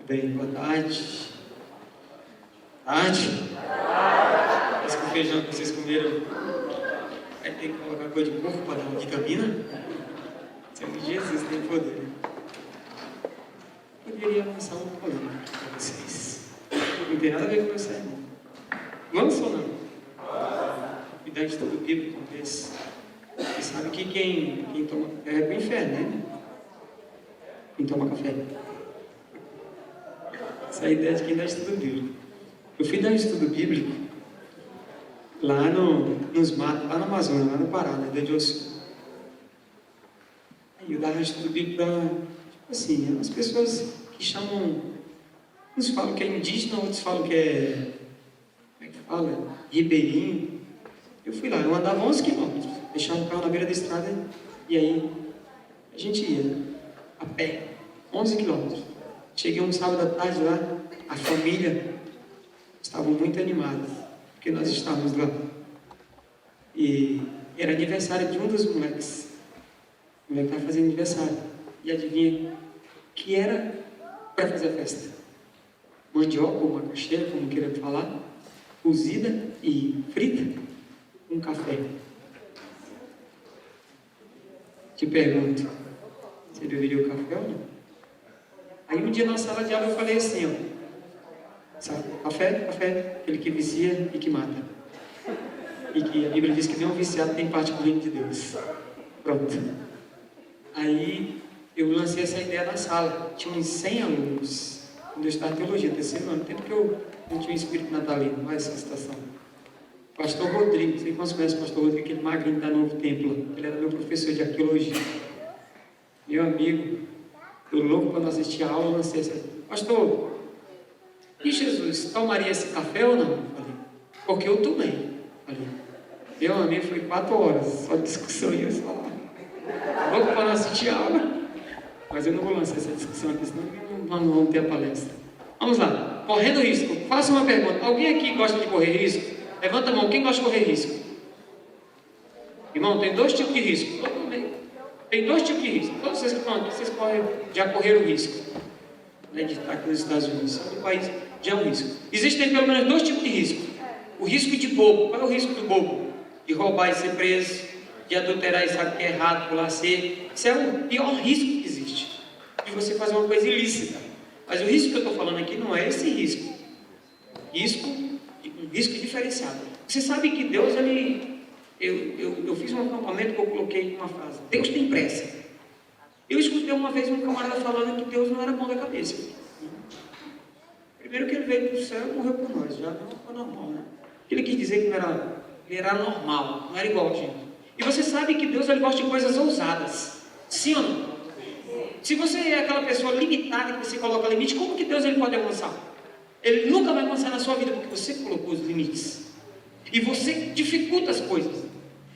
Bem, boa tarde. Tarde? Esse com feijão que vocês comeram, vai ter que colocar coisa de porco para dar uma vitamina? Senhor Jesus tem poder. Poderia lançar um polêmico para vocês. Não tem nada a ver com o sermão. Lança ou não? Cuidar de todo bíblico desse. Você sabe que quem toma café é pro inferno, né? Quem toma café. Essa é a ideia de quem dá estudo bíblico. Eu fui dar um estudo bíblico lá nos matos, lá na Amazônia, lá no Pará, na Ilha de Ossu. Aí eu dava um estudo bíblico para, tipo assim, as pessoas que chamam, uns falam que é indígena, outros falam que é, como é que fala? Ribeirinho. Eu fui lá, eu andava 11 quilômetros, deixava o carro na beira da estrada e aí a gente ia a pé, 11 quilômetros. Cheguei um sábado à tarde lá, a família estava muito animada, porque nós estávamos lá. E era aniversário de um dos moleques. O moleque estava fazendo aniversário. E adivinha que era para fazer a festa? Mandioca ou macaxeira, como queiram falar, cozida e frita com café. Te pergunto, você beberia o café ou não? Aí um dia na sala de aula eu falei assim, ó, sabe, café, aquele que vicia e que mata. E que a Bíblia diz que nenhum viciado tem parte com o reino de Deus. Pronto. Aí eu lancei essa ideia na sala. Tinha uns 100 alunos. Quando eu estava em teologia, terceiro ano, tempo que eu não tinha um espírito natalino. Olha essa situação. Pastor Rodrigo, não sei quantos conhecem o pastor Rodrigo, aquele magrinho da Novo Templo. Ele era meu professor de arqueologia. Meu amigo, eu louco quando assisti a aula, lancei essa. Pastor, e Jesus, tomaria esse café ou não? Falei, porque eu tomei. Falei, meu amigo, foi 4 horas, só discussão e eu só lá. Louco para não assistir a aula. Mas eu não vou lançar essa discussão aqui, senão não vamos ter a palestra. Vamos lá, correndo risco. Faça uma pergunta. Alguém aqui gosta de correr risco? Levanta a mão, quem gosta de correr risco? Irmão, tem 2 tipos de risco. Tem 2 tipos de risco. Todos vocês que estão aqui, vocês já correram risco. Né, de estar aqui nos Estados Unidos. No país já é um risco. Existem pelo menos 2 tipos de risco. O risco de bobo. Qual é o risco do bobo? De roubar e ser preso, de adulterar e saber que é errado, pular ser. Isso é o pior risco que existe. De você fazer uma coisa ilícita. Mas o risco que eu estou falando aqui não é esse risco. Um risco diferenciado. Você sabe que Deus, eu fiz um acampamento que eu coloquei uma frase. Deus tem pressa. Eu escutei uma vez um camarada falando que Deus não era bom da cabeça. Primeiro que ele veio do céu e morreu por nós. Já não ficou normal, né? Ele quis dizer que ele era normal, não era igual a gente. E você sabe que Deus ele gosta de coisas ousadas. Sim ou não? Se você é aquela pessoa limitada que você coloca limite, como que Deus ele pode avançar? Ele nunca vai avançar na sua vida porque você colocou os limites. E você dificulta as coisas.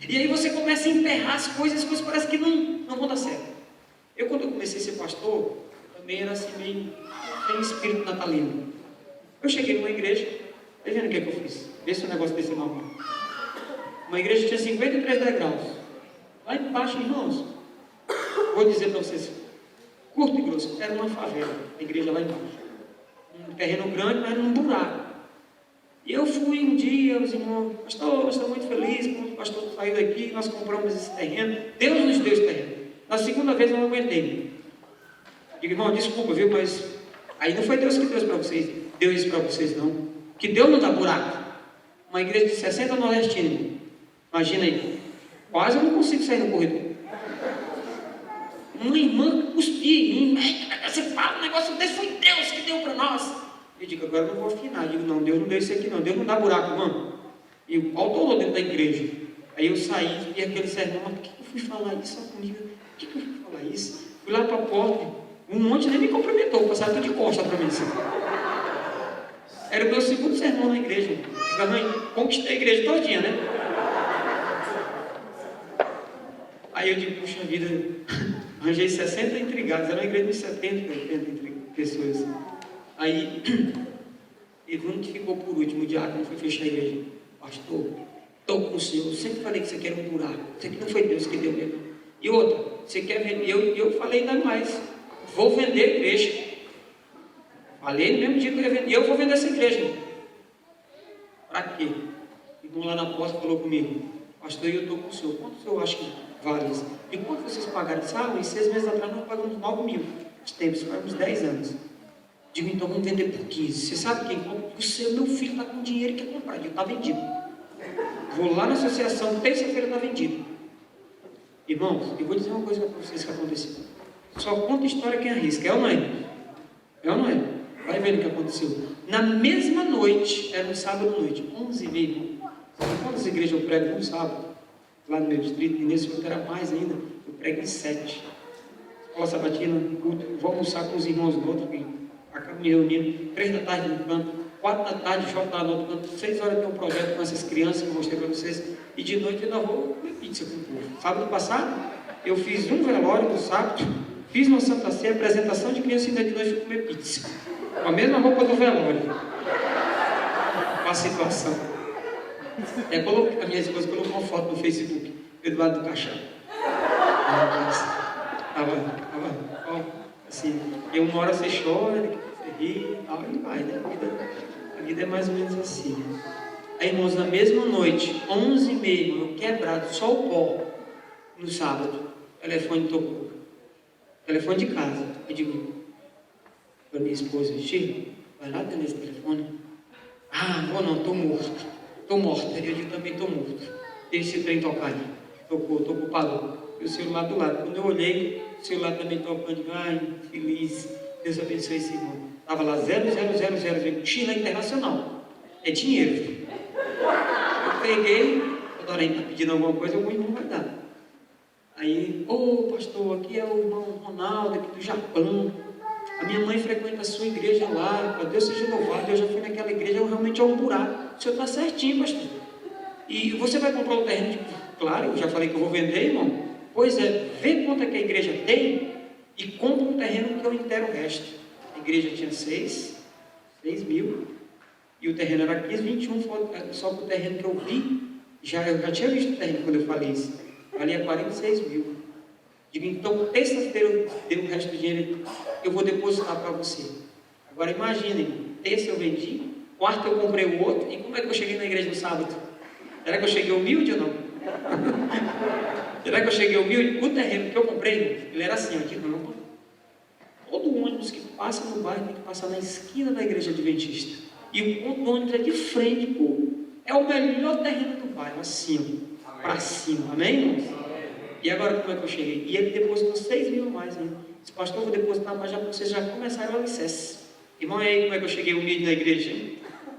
E aí você começa a emperrar as coisas parece que não vão dar certo. Quando eu comecei a ser pastor, também era assim meio sem espírito natalino. Eu cheguei numa igreja, tá vendo o que é que eu fiz? Vê se o negócio desse é normal. Uma igreja tinha 53 degraus. Lá embaixo, irmãos, vou dizer para vocês, curto e grosso, era uma favela, a igreja lá embaixo. Um terreno grande, mas num buraco. E eu fui um dia, os irmãos, pastor, nós estamos muito felizes, quando o pastor saiu daqui, nós compramos esse terreno, Deus nos deu esse terreno. Na segunda vez eu não aguentei. Digo, irmão, desculpa, viu, mas aí não foi Deus que deu isso para vocês, não. Que Deus não dá buraco. Uma igreja de 60 nordestinos, imagina aí, quase eu não consigo sair no corredor. Uma irmã cuspia em mim, você fala um negócio desse, foi Deus que deu para nós. Eu digo, agora eu não vou afinar. Eu digo, não, Deus não deu isso aqui não, Deus não dá buraco, irmão. E o pau todo dentro da igreja. Aí eu saí e aquele sermão, mas por que eu fui falar isso comigo? Por que eu fui falar isso? Fui lá para a porta, um monte nem me cumprimentou, passaram tudo de costa para mim. Assim. Era o meu segundo sermão na igreja. Digo, mãe, conquistei a igreja todinha, né? Aí eu digo, puxa vida, arranjei 60 intrigados, era uma igreja de 70, 80 pessoas. Aí, Evandro que ficou por último, o diácono foi fechar a igreja. Pastor, estou com o senhor, eu sempre falei que você quer um buraco, isso aqui não foi Deus que deu mesmo. E outra, você quer vender? Eu falei ainda mais, vou vender a igreja. Falei no mesmo dia que eu ia vender. Eu vou vender essa igreja. Para quê? E um lá na porta falou comigo: pastor, eu estou com o senhor. Quanto o senhor acha que vale isso? E quanto vocês pagaram? Disse: em 6 meses atrás nós pagamos 9 mil. Isso faz uns 10 anos. Digo: então vamos vender por 15. Você sabe quem compra? Você, meu filho, está com dinheiro e quer comprar. Digo: está vendido. Vou lá na associação, terça-feira está vendido. Irmãos, eu vou dizer uma coisa para vocês que aconteceu. Só conta história quem arrisca. É ou não é? É ou não é? Vai vendo o que aconteceu. Na mesma noite, era um sábado à noite, 11h30. Sabe quantas igrejas eu prego no sábado? Lá no meu distrito, e nesse outro era mais ainda. Eu prego em 7. Escola sabatina, culto. Vou almoçar com os irmãos do outro, acabo me reunindo. 3 da tarde no canto, 4 da tarde, J lá no outro canto. 6 horas tem um projeto com essas crianças que eu mostrei para vocês. E de noite eu ainda vou comer pizza com o povo. Sábado passado, eu fiz um velório no sábado, fiz uma Santa Ceia, apresentação de criança e ainda de noite fui comer pizza. Com a mesma roupa do velório. Com a situação. A minha esposa colocou uma foto no Facebook, do lado do caixão. Estava assim, e uma hora você chora, você ri e tal, e vai, né? A vida é mais ou menos assim. Aí, irmãos, na mesma noite, 11h30, eu quebrado, só o pó, no sábado, o telefone tocou. Telefone de casa. Eu digo para minha esposa: Chico, vai lá atender esse telefone. Vou não, estou morto. Estou morta. Eu digo: também estou morto. Deixa esse trem tocar aí. Tocou, parou. E o celular do lado. Quando eu olhei, o celular também tocando. Feliz. Deus abençoe esse irmão. Estava lá 00000, China Internacional. É dinheiro. Eu peguei, toda hora está pedindo alguma coisa, algum irmão vai dar. Aí: pastor, aqui é o irmão Ronaldo, aqui do Japão. A minha mãe frequenta a sua igreja lá. Para Deus seja louvado. Eu já fui naquela igreja, eu realmente é um buraco. O senhor está certinho, pastor. E você vai comprar o terreno? Claro, eu já falei que eu vou vender, irmão. Pois é, vê quanto é que a igreja tem e compra um terreno que eu inteiro o resto. A igreja tinha 6 mil. E o terreno era 15, 21. Só que o terreno que eu vi, eu já tinha visto o terreno quando eu falei isso. Valia 46 mil. Digo: então, terça-feira eu dei o resto do dinheiro, eu vou depositar para você. Agora imaginem, terça eu vendi, quarta eu comprei o outro, e como é que eu cheguei na igreja no sábado? Será que eu cheguei humilde ou não? Será que eu cheguei humilde? O terreno que eu comprei, ele era assim, aqui não. Todo ônibus que passa no bairro tem que passar na esquina da igreja adventista. E o ponto do ônibus é de frente, pô. É o melhor terreno do bairro, assim, para cima. Amém, irmãos? E agora como é que eu cheguei? E ele depositou 6 mil mais ainda. Disse: pastor, eu vou depositar, mas vocês já começaram o alicerce. Irmão, e aí como é que eu cheguei humilde na igreja?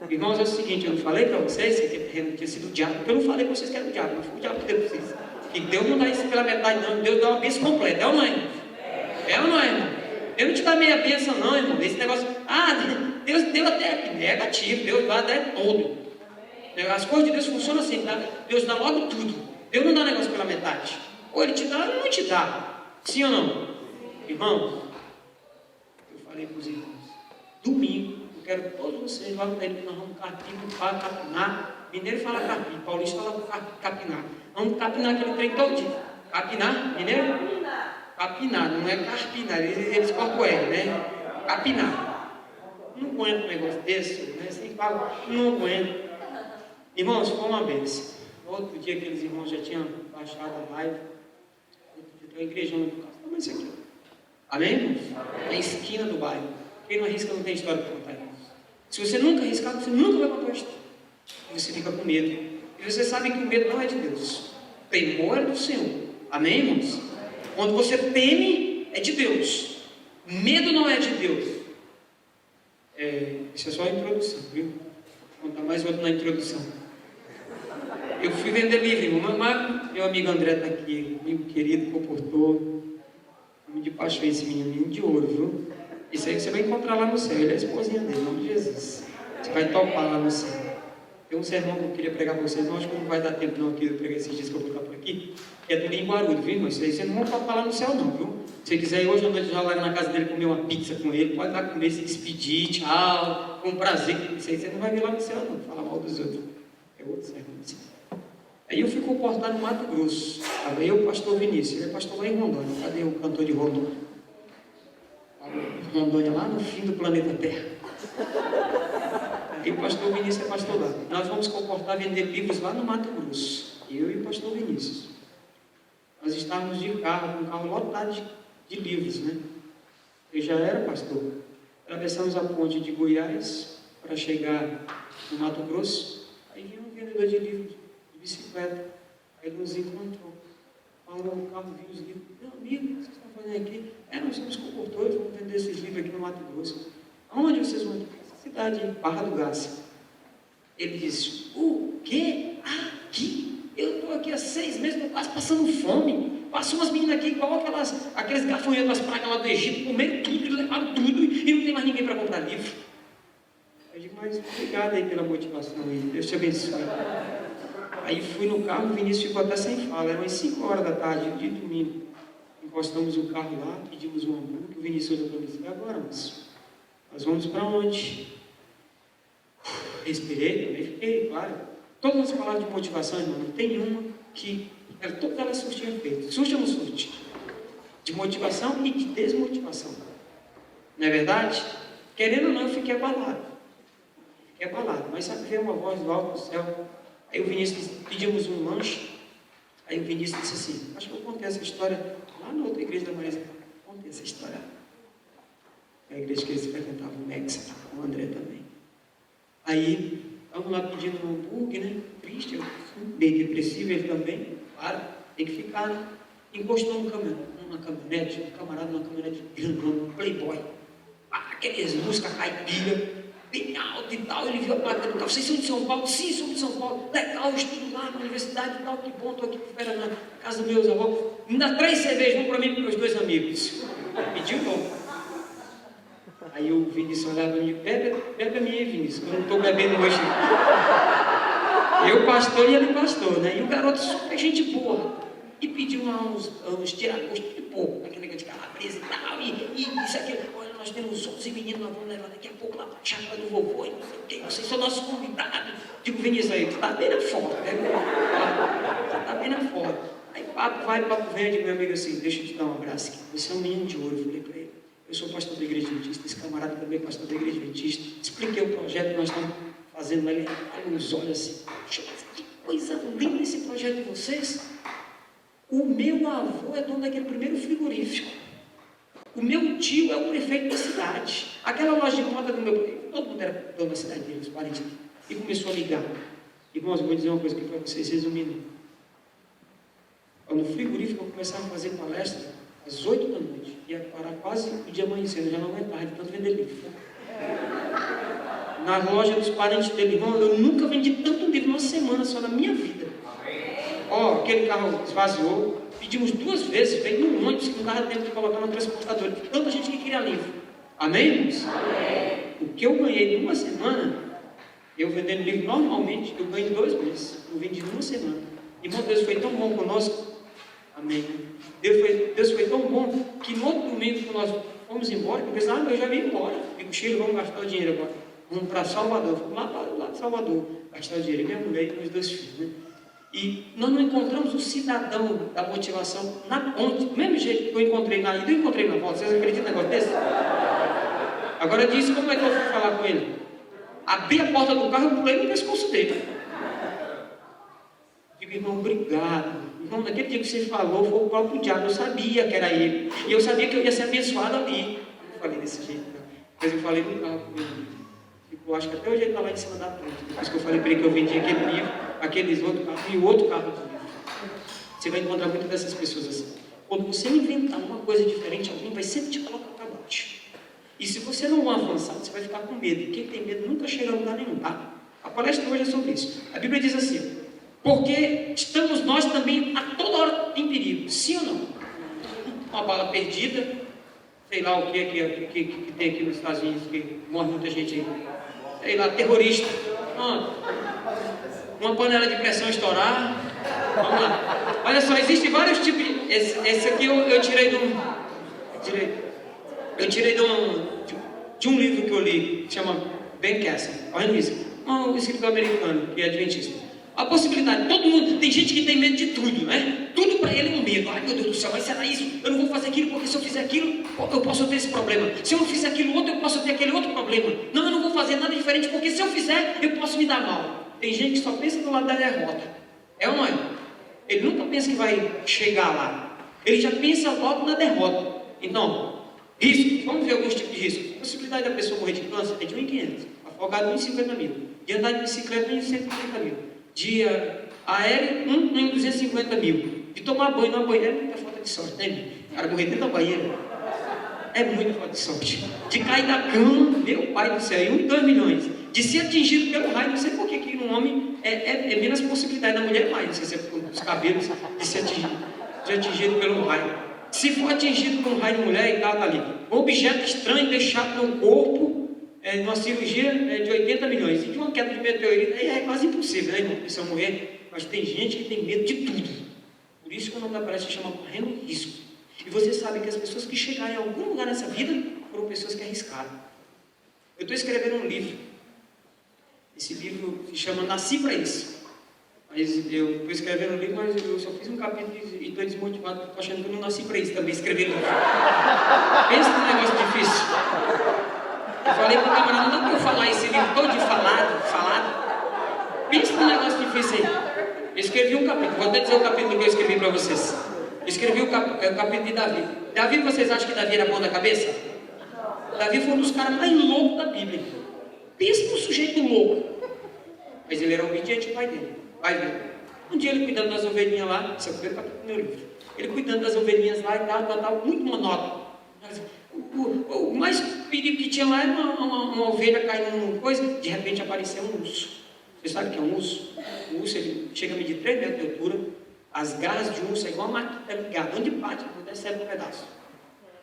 Irmãos, é o seguinte, eu não falei para vocês que aquele terreno tinha sido o diabo, porque eu não falei para vocês que era o diabo, não foi o diabo que deu para vocês. E Deus não dá isso pela metade, não. Deus dá uma bênção completa. É ou não é, irmão? É ou não é, irmão? Deus não te dá meia bênção, não, irmão. Esse negócio, Deus deu até negativo, Deus dá até todo. As coisas de Deus funcionam assim, tá? Deus dá logo tudo. Deus não dá negócio pela metade. Ou ele te dá ou não te dá. Sim ou não? Irmão, eu falei para os irmãos: domingo, eu quero todos vocês lá no terreno que nós vamos capinar. Mineiro fala capim, paulista fala capinar. Vamos capinar aquele trem todo dia. Capinar, mineiro? Capinar, não é carpinar, eles cortam o R, né? Capinar. Não aguento um negócio desse, né? Você fala: não aguento. Irmãos, foi uma benção. No outro dia, aqueles irmãos já tinham baixado a live. Tem uma igreja no caso. Toma isso aqui. Amém, irmãos? Na esquina do bairro. Quem não arrisca não tem história para contar, irmãos. Se você nunca arriscar, você nunca vai contar a história. E você fica com medo. E você sabe que o medo não é de Deus. O temor é do Senhor. Amém, irmãos? Quando você teme, é de Deus. Medo não é de Deus. Isso é só a introdução, viu? Vou contar mais outro na introdução. Eu fui vender livro, irmão. Meu amigo André está aqui, amigo querido, comportou. Homem de paixão, esse menino de ouro, viu? Isso aí você vai encontrar lá no céu. Ele é a esposinha dele, em nome de Jesus. Você vai topar lá no céu. Tem um sermão que eu queria pregar para vocês, não acho que não vai dar tempo não aqui de pregar esses dias que eu vou estar por aqui. É do Linho Guarulho, viu, irmão? Isso aí vocês não vão topar lá no céu não, viu? Se você quiser ir hoje à noite já lá na casa dele comer uma pizza com ele, pode lá comer, se despedir, tchau, com prazer. Isso aí você não vai ver lá no céu não, falar mal dos outros. É outro sermão assim. Aí eu fui comportado no Mato Grosso. Aí eu, pastor Vinícius, ele é pastor lá em Rondônia. Cadê o cantor de Rondônia? Rondônia lá no fim do planeta Terra. E o pastor Vinícius é pastor lá. Nós vamos comportar vender livros lá no Mato Grosso. Eu e o pastor Vinícius. Nós estávamos de carro, com um carro lotado de livros, né? Eu já era pastor. Atravessamos a ponte de Goiás para chegar no Mato Grosso. Aí vinha um vendedor de livros de bicicleta. Aí ele nos encontrou. Parou no carro, viu os livros. Meu amigo, o que vocês estão fazendo aqui? Nós somos comportadores, vamos vender esses livros aqui no Mato Grosso. Aonde vocês vão? Essa cidade, Barra do Garça. Ele disse, o quê? Aqui? Eu estou aqui há 6 meses, estou quase passando fome. Passou umas meninas aqui, igual aqueles gafanhotos das pragas lá do Egito, comeram tudo, levaram tudo, e não tem mais ninguém para comprar livro. Eu digo, mas obrigado aí pela motivação aí, Deus te abençoe. Aí fui no carro, o Vinícius ficou até sem fala, eram umas 5 horas da tarde, de domingo. Encostamos o carro lá, pedimos um hambúrguer, o Vinícius olhou para mim e disse, agora, moço, nós vamos para onde? Respirei, também fiquei, claro. Todas as palavras de motivação, irmão, não tem uma que todas elas surtiam efeito. Surte ou não surte? De motivação e de desmotivação. Não é verdade? Querendo ou não, eu fiquei abalado. Mas sabe, veio uma voz do alto do céu. Aí o Vinícius disse, pedimos um lanche. Aí o Vinícius disse assim, acho que eu contei essa história lá na outra igreja da Marisa. Contei essa história. A igreja que eles frequentavam, o Mexa, com o André também. Aí, vamos lá pedindo um hambúrguer, né? Triste, bem depressivo, ele também. Claro, tem que ficar, né? Encostou numa caminhonete, um camarada numa caminhonete grandão, um playboy. Aqueles músicas caipira, bem alto e tal. Ele viu a placa do carro. Vocês são de São Paulo? Sim, somos de São Paulo. Legal, eu estudo lá na universidade e tal. Que bom, estou aqui por fora na casa dos meus avós. Me dá 3 cervejas, vão para mim e para meus 2 amigos. Pediu bom. Aí o Vinícius olhava para mim, bebe a minha, Vinícius, eu não estou bebendo hoje. Eu pastor e ele pastor, né? E o garoto super gente boa. E pediu uns tiragostos de porco, aquele negócio de calabresa e tal, e isso aqui. Olha, nós temos 11 meninos, nós vamos levar daqui a pouco lá para a chácara do vovô, e não sei o quê, vocês são nossos convidados. Digo, Vinícius, aí, tu está bem na foto, né? Tu está bem na foto. Aí papo vai, papo vem, digo, meu amigo assim, deixa eu te dar um abraço aqui. Você é um menino de ouro, eu falei para ele. Eu sou pastor da igreja adventista, esse camarada também é pastor da igreja adventista. Expliquei o projeto que nós estamos fazendo, ele olha nos olhos assim, que coisa linda esse projeto de vocês. O meu avô é dono daquele primeiro frigorífico. O meu tio é o prefeito da cidade. Aquela loja de moda do meu pai, todo mundo era dono da cidade dele, os parentes dele. E começou a ligar. Irmãos, eu vou dizer uma coisa aqui para vocês, resumindo. No frigorífico eu começava a fazer palestra às 8 da noite. Ia parar quase o dia amanhecendo, já não aguentava de tanto vender livro. Na loja dos parentes dele, irmão, eu nunca vendi tanto livro numa semana só na minha vida. Ó, aquele carro esvaziou, pedimos 2 vezes, veio um ônibus que não dava tempo de colocar no transportador. Tanta gente que queria livro. Amém, irmãos? O que eu ganhei numa semana, eu vendendo livro normalmente, eu ganho 2 meses. Eu vendi numa semana. Irmão, Deus foi tão bom conosco. Amém. Deus foi tão bom que no outro domingo que nós fomos embora, eu pensei, eu já vim embora. Fico cheio, vamos gastar o dinheiro agora. Vamos para Salvador. Fomos lá de Salvador, gastar o dinheiro. Minha mulher e meus 2 filhos, né? E nós não encontramos o cidadão da motivação na ponte, do mesmo jeito que eu encontrei na ida, eu encontrei na volta. Vocês acreditam num negócio desse? Agora diz como é que eu fui falar com ele. Abri a porta do carro e pulei no pescoço dele. Digo, irmão, obrigado. Irmão, naquele dia que você falou, foi o próprio diabo. Eu sabia que era ele. E eu sabia que eu ia ser abençoado ali. Eu não falei desse jeito, não. Mas eu falei no carro com ele. Eu acho que até hoje ele está lá em cima da ponte. Depois que eu falei para ele que eu vendi aquele livro, aqueles outros carros e o outro carro de livro. Você vai encontrar muitas dessas pessoas assim. Quando você inventar uma coisa diferente, alguém vai sempre te colocar para baixo. E se você não avançar, você vai ficar com medo. E quem tem medo nunca chega a lugar nenhum, tá? A palestra hoje é sobre isso. A Bíblia diz assim, porque estamos nós também a toda hora em perigo. Sim ou não? Uma bala perdida, sei lá o que tem aqui nos Estados Unidos, que morre muita gente aí. Sei lá, terrorista. Uma panela de pressão estourar. Vamos lá. Olha só, existem vários tipos de... Esse aqui eu tirei de um... Eu tirei de um livro que eu li, que chama Ben Castle. Olha isso. Um escritor americano, que é adventista. A possibilidade, todo mundo, tem gente que tem medo de tudo, né? Tudo para ele é um medo. Ai, meu Deus do céu, mas será isso? Eu não vou fazer aquilo, porque se eu fizer aquilo, eu posso ter esse problema. Se eu não fizer aquilo outro, eu posso ter aquele outro problema. Não, eu não vou fazer nada diferente, porque se eu fizer, eu posso me dar mal. Tem gente que só pensa do lado da derrota. É ou não é? Ele nunca pensa que vai chegar lá. Ele já pensa logo na derrota. Então, risco. Vamos ver alguns tipos de risco. A possibilidade da pessoa morrer de câncer é de 1.500. Afogado, 1.050 mil. De andar de bicicleta, 1.150 mil. De aéreo, 1.250 mil. De tomar banho na banheira é muita falta de sorte, né? O cara morrer dentro da banheira é muita falta de sorte. De cair da cama, meu pai do céu, 1 e 2 milhões. De ser atingido pelo raio, não sei por que no homem é menos possibilidade, na mulher mais, não sei se é por os cabelos, de ser atingido pelo raio. Se for atingido por um raio de mulher e tal, tá ali. Um objeto estranho deixado no corpo, numa cirurgia de 80 milhões. E de uma queda de meteorito, aí é quase impossível, né, irmão? Se eu morrer, mas tem gente que tem medo de tudo. Por isso que o nome da palestra se chama Correndo Risco. E você sabe que as pessoas que chegaram em algum lugar nessa vida foram pessoas que arriscaram. Eu estou escrevendo um livro. Esse livro se chama Nasci para Isso. Mas eu estou escrevendo um livro, mas eu só fiz um capítulo e estou desmotivado, porque estou achando que eu não nasci para isso também, escrever livro. Pensa num negócio difícil. Eu falei para o camarada, não que eu falar esse livro todo de falado. Pensa num negócio difícil aí. Eu escrevi um capítulo, vou até dizer o capítulo que eu escrevi para vocês. Eu escrevi o capítulo de Davi. Davi, vocês acham que Davi era bom da cabeça? Davi foi um dos caras mais loucos da Bíblia. Pensa num sujeito louco. Mas ele era obediente ao pai dele. Vai ver. Um dia ele cuidando das ovelhinhas lá, esse é o primeiro capítulo do meu livro. Ele cuidando das ovelhinhas lá e tal, muito monótono. O mais perigo que tinha lá era uma ovelha caindo numa coisa, de repente apareceu um urso. Você sabe o que é um urso? O urso ele chega a medir 3 metros de altura, as garras de um urso é igual uma máquina ligada, onde bate, recebe um pedaço.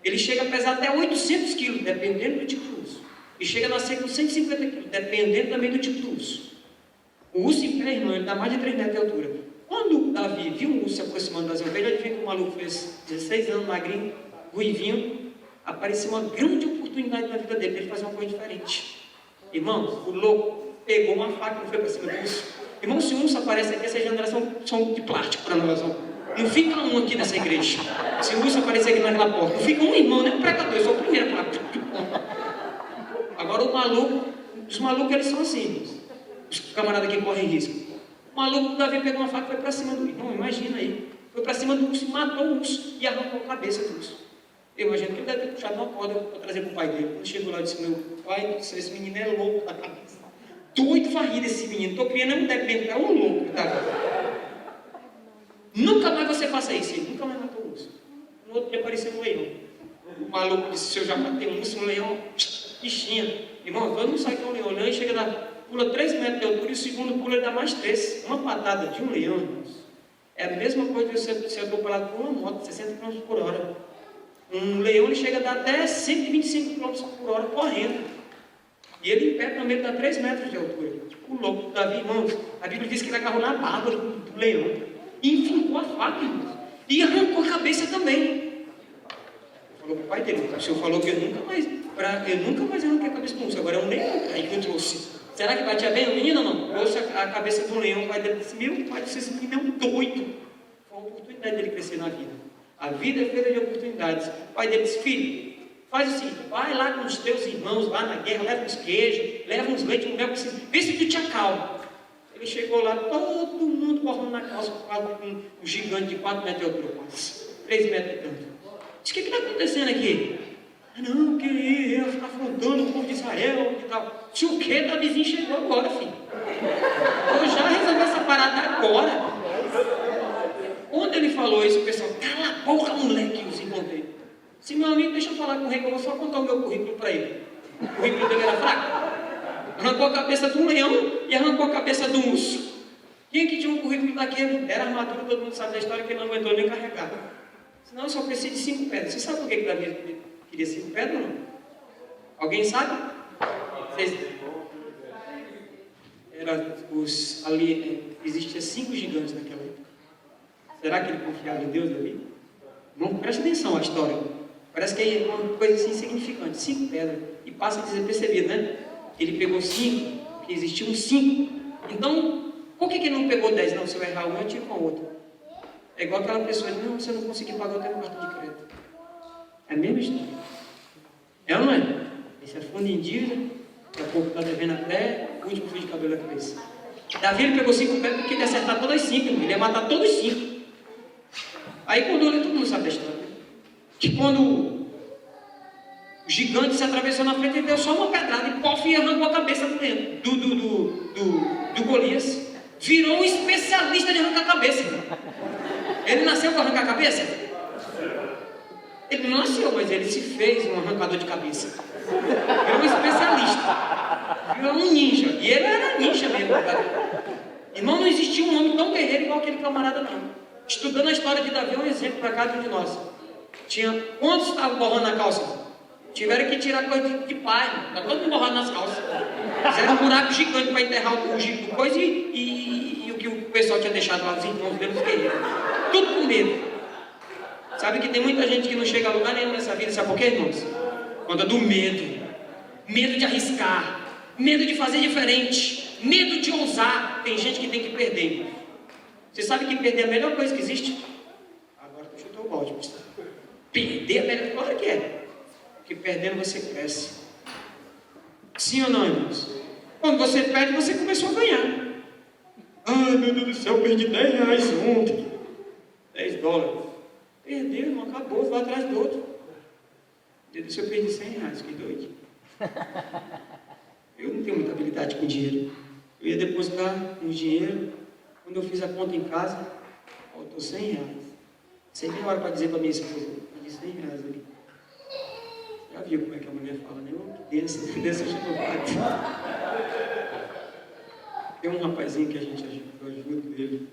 Ele chega a pesar até 800 quilos, dependendo do tipo de urso. E chega a nascer com 150 quilos, dependendo também do tipo de urso. O urso em pé, irmão, ele dá mais de 3 metros de altura. Quando Davi viu um urso se aproximando das ovelhas, ele viu que o maluco fez 16 anos, magrinho, ruivinho, apareceu uma grande oportunidade na vida dele, ele fazer uma coisa diferente. Irmão, o louco pegou uma faca e foi para cima do urso. Irmão, se um urso aparece aqui, essa geração são de plástico para nós. Não fica um aqui nessa igreja. Se o urso aparecer aqui naquela porta, não fica um irmão, nem um pregador, eu sou o primeiro para. Agora o maluco, os malucos eles são assim. Os camaradas que correm risco. O maluco, Davi pegou uma faca e foi para cima do irmão, imagina aí. Foi para cima do urso, matou o urso e arrancou a cabeça do urso. Eu imagino que ele deve ter puxado uma corda para trazer para o pai dele. Quando chegou lá, eu disse: meu pai, esse menino é louco da cabeça. Doido varrido esse menino. Estou criando um dependente, é um louco. Tá? Nunca mais você faça isso. Ele nunca mais matou o urso. No outro dia apareceu um leão. O maluco disse: se eu já matei um urso, um leão, bichinha. Irmão, todo mundo sabe que é um leão. O leão chega lá, pula 3 metros de altura e o segundo pula ele dá mais 3. Uma patada de um leão, irmãos, é a mesma coisa de você ser atropelado por uma moto, 60 km por hora. Um leão ele chega a dar até 125 km por hora correndo. E ele em pé também dá 3 metros de altura. Tipo, o louco do Davi, irmãos. A Bíblia diz que ele agarrou na barba do leão e enfincou a faca, irmãos. E arrancou a cabeça também. Falou para o pai dele: o senhor falou que eu nunca mais arranquei a cabeça do urso. Agora é um leão aí que eu trouxe. Será que batia bem o menino ou não? Trouxe a cabeça de um leão. O pai dele disse: meu pai, esse menino é um doido. Foi uma oportunidade dele crescer na vida. A vida é feita de oportunidades. O pai dele disse: filho, faz o seguinte, vai lá com os teus irmãos lá na guerra, leva uns queijos, leva uns leites, um mel, vê se tu te acalma. Ele chegou lá, todo mundo correndo na calça, com um gigante de 4 metros de altura, 3 metros de tanto. Diz: o que está acontecendo aqui? Não, que eu ficar afrontando o povo de Israel e tal. Se o que? Davizinho chegou agora, filho. Eu já resolvi essa parada agora. Quando ele falou isso, o pessoal: cala a boca, moleque, os irmãos dele. Se meu amigo, deixa eu falar com o rei, que eu vou só contar o meu currículo para ele. O currículo dele era fraco. Arrancou a cabeça de um leão e arrancou a cabeça de um urso. Quem que tinha um currículo daquele? Era armadura, todo mundo sabe da história, que ele não aguentou nem carregar. Senão eu só preciso de 5 pedras. Você sabe por que Davi queria 5 pedras ou não? Alguém sabe? Existiam 5 gigantes naquela época. Será que ele confiava em Deus, Davi? Não, preste atenção à história. Parece que é uma coisa assim insignificante. 5 pedras. E passa despercebido, né? Ele pegou 5, porque existiam 5. Então, por que ele não pegou 10? Não, se eu errar uma, eu tiro com a outra. É igual aquela pessoa que diz, não, você não conseguiu pagar o teu cartão de crédito. É a mesma história. É ou não é? Esse é fundo em dívida, daqui a pouco está devendo até o último fio de cabelo da cabeça. Davi ele pegou 5 pedras porque ele ia acertar todas as 5, ele ia matar todos os 5. Aí quando todo mundo sabe da história, que quando o gigante se atravessou na frente, ele deu só uma pedrada e pof, e arrancou a cabeça do Golias. Virou um especialista de arrancar a cabeça. Ele nasceu para arrancar a cabeça? Ele não nasceu, mas ele se fez um arrancador de cabeça. Virou um especialista. Virou um ninja. E ele era ninja mesmo, cara. Irmão, não existia um homem tão guerreiro igual aquele camarada, não. Estudando a história de Davi é um exemplo para cada um de nós. Quantos estavam borrando na calça? Tiveram que tirar coisa de pai. Está todo mundo borrado nas calças. Fizeram um buraco gigante para enterrar o coisa e o que o pessoal tinha deixado lá, os irmãos deles guerreiros. Tudo com medo. Sabe que tem muita gente que não chega a lugar nenhum nessa vida, sabe por quê, irmãos? Por conta do medo. Medo de arriscar. Medo de fazer diferente. Medo de ousar. Tem gente que tem que perder. Você sabe que perder é a melhor coisa que existe? Agora tu chutou o balde, pastor. Perder é a melhor coisa que é. Porque perdendo você cresce. Sim ou não, irmãos? Quando você perde, você começou a ganhar. Ai, meu Deus do céu, eu perdi 10 reais ontem. 10 dólares. Perdeu, irmão, acabou, vai atrás do outro. Meu Deus do céu, eu perdi 100 reais, que doido. Eu não tenho muita habilidade com dinheiro. Eu ia depositar um dinheiro. Quando eu fiz a conta em casa, faltou 100 reais. Sem nem hora para dizer para minha esposa, eu perdi 100 reais ali. Já viu como é que a mulher fala, né? Dessa chanovada. Tem um rapazinho que a gente ajuda, eu ajudo ele,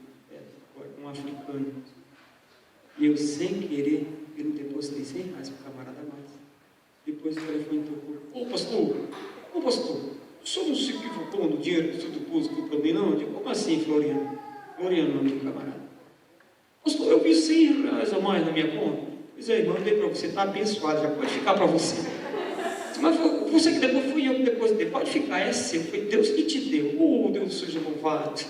um africano. E eu, sem querer, eu não depositei 100 reais para o camarada mais. Depois o telefone tocou. Ô pastor, o senhor não se equivocou no dinheiro que o senhor depositou para mim, não? Eu digo, como assim, Floriano? Floriano, não, meu camarada. Pastor, eu vi 100 reais a mais na minha conta. Pois é, irmão, eu dei para você, está abençoado, já pode ficar para você. Mas você que depois fui eu que depositei, pode ficar, é seu, foi Deus que te deu. Oh, Deus seja louvado.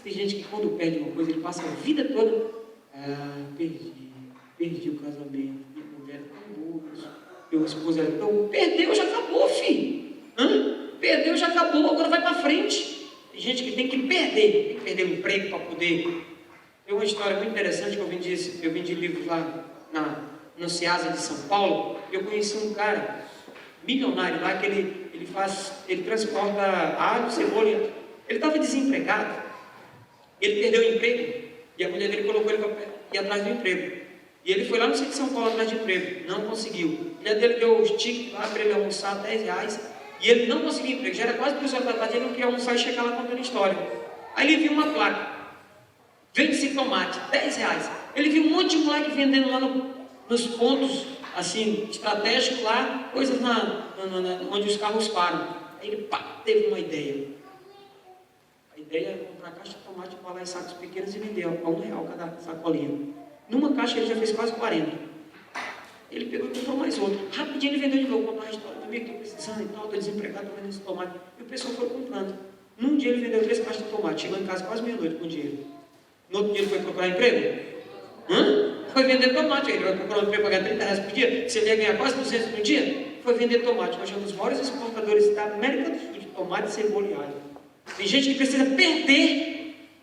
Tem gente que quando perde uma coisa, ele passa a vida toda. Perdi o casamento, minha mulher era tão boa, meu esposo era tão... Perdeu, já acabou, filho. Perdeu, já acabou, agora vai para frente. Tem gente que tem que perder o emprego para poder... Tem uma história muito interessante que eu vendi livros lá no Ceasa de São Paulo. Eu conheci um cara milionário lá que ele transporta alho, cebola. Ele estava desempregado, ele perdeu o emprego e a mulher dele colocou ele para ir atrás do emprego. E ele foi lá no centro de São Paulo atrás de emprego, não conseguiu. A mulher dele deu os tickets lá para ele almoçar, 10 reais, e ele não conseguiu emprego. Já era quase 2 horas da tarde, ele não queria almoçar e chegar lá contando história. Aí ele viu uma placa, vende-se tomate, 10 reais. Ele viu um monte de moleque vendendo lá nos pontos assim, estratégicos lá, coisas onde os carros param. Aí ele teve uma ideia. A ideia é comprar caixa de tomate, embalar em sacos pequenos e vender a R$1 cada sacolinha. Numa caixa ele já fez quase 40. Ele pegou e comprou mais outro. Rapidinho ele vendeu de novo, comprou uma história. Amigo, estou precisando e tal, estou desempregado, estou vendendo esse tomate. E o pessoal foi comprando. Num dia ele vendeu 3 caixas de tomate, chegou em casa quase meia-noite com dinheiro. No outro dia ele foi procurar emprego. Foi vender tomate. Ele vai procurar um emprego para ganhar 30 reais por dia. Você ia ganhar quase 200 no dia. Foi vender tomate. Hoje é um dos maiores exportadores da América do Sul de tomate, cebola e alho. Tem gente que precisa perder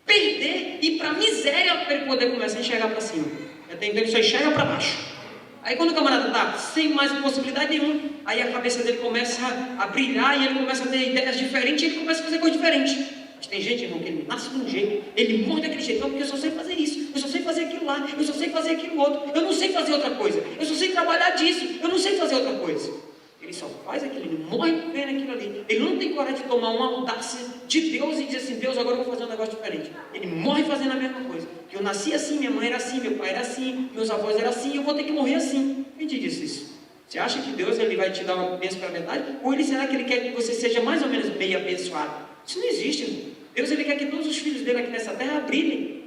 e ir para a miséria para ele poder começar a enxergar para cima. Até então ele só enxerga para baixo. Aí quando o camarada está sem mais possibilidade nenhuma, aí a cabeça dele começa a brilhar e ele começa a ter ideias diferentes e ele começa a fazer coisas diferentes. Mas tem gente, irmão, que ele nasce de um jeito, ele morre daquele jeito, porque eu só sei fazer isso, eu só sei fazer aquilo lá, eu só sei fazer aquilo outro, eu não sei fazer outra coisa, eu só sei trabalhar disso, eu não sei fazer outra coisa. Ele só faz aquilo, ele morre vendo aquilo ali. Ele não tem coragem de tomar uma audácia de Deus e dizer assim, Deus, agora eu vou fazer um negócio diferente. Ele morre fazendo a mesma coisa. Eu nasci assim, minha mãe era assim, meu pai era assim, meus avós eram assim, eu vou ter que morrer assim. Quem te disse isso? Você acha que Deus ele vai te dar uma bênção pela metade? Ou será que ele quer que você seja mais ou menos bem abençoado? Isso não existe, irmão. Deus ele quer que todos os filhos dele aqui nessa terra brilhem.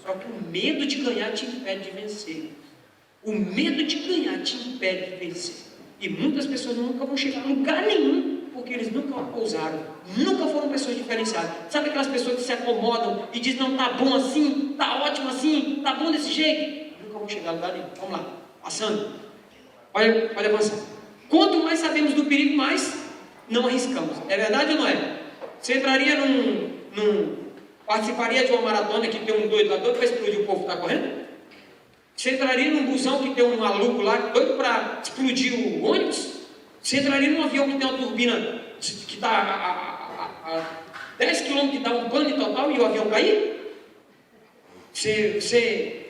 Só que o medo de ganhar te impede de vencer. O medo de ganhar te impede de vencer. E muitas pessoas nunca vão chegar a lugar nenhum, porque eles nunca ousaram. nunca foram pessoas diferenciadas. Sabe aquelas pessoas que se acomodam e dizem, não, tá bom assim, tá ótimo assim, tá bom desse jeito? Nunca vão chegar a lugar nenhum. Vamos lá, passando. Pode avançar. Quanto mais sabemos do perigo, mais não arriscamos. É verdade ou não é? Você entraria participaria de uma maratona que tem um doido lá, doido para explodir o povo que está correndo? Você entraria num busão que tem um maluco lá, doido para explodir o ônibus? Você entraria num avião que tem uma turbina que está a 10 km que dá um pane total e o avião cair? Você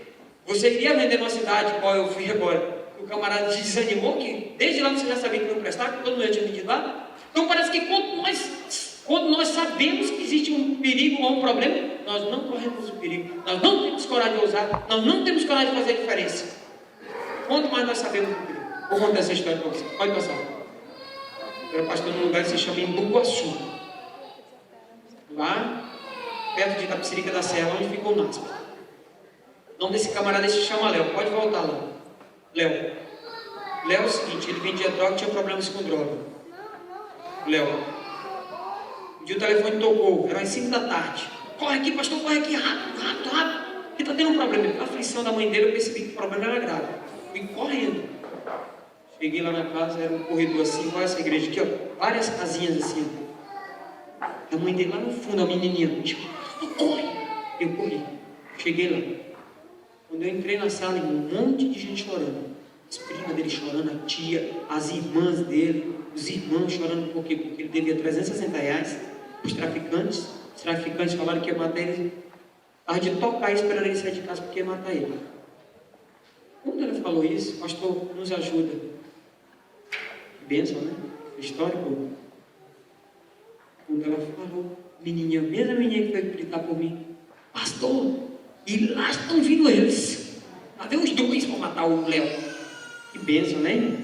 iria vender numa cidade, qual eu fui agora, o camarada te desanimou, que desde lá você já sabia que não prestar, que todo mundo já tinha vendido lá? Então parece que quando nós sabemos que existe um perigo ou um problema, nós não corremos o perigo, nós não temos coragem de ousar, nós não temos coragem de fazer a diferença. Quanto mais nós sabemos do perigo. Vou contar essa história para você, pode passar. Eu era pastor num lugar que se chama Embu-Guaçu. Lá, perto de Itapecerica da Serra, onde ficou o NASP. O nome desse camarada se chama Léo, pode voltar lá. Léo é o seguinte, ele vendia droga e tinha problemas com droga. Léo. Um dia o telefone tocou, era às 5 da tarde. Corre aqui, pastor, corre aqui, rápido. Porque está tendo um problema. A aflição da mãe dele, eu percebi que o problema era grave. Fui correndo. Cheguei lá na casa, era um corredor assim, igual essa igreja aqui, ó. Várias casinhas assim. A mãe dele lá no fundo, a menininha. Corre! Eu corri. Cheguei lá. Quando eu entrei na sala, um monte de gente chorando. As primas dele chorando, a tia, as irmãs dele, os irmãos chorando por quê? Porque ele devia R$360 para os traficantes. Os traficantes falaram que ia matar ele. Estava de tocar e esperando ele sair de casa porque ia matar ele. Quando ela falou isso, pastor, nos ajuda. Que bênção, né? Histórico. Quando ela falou, menininha, mesma menina que foi gritar por mim, pastor, e lá estão vindo eles. Lá vem os dois para matar o Léo. Que bênção, né?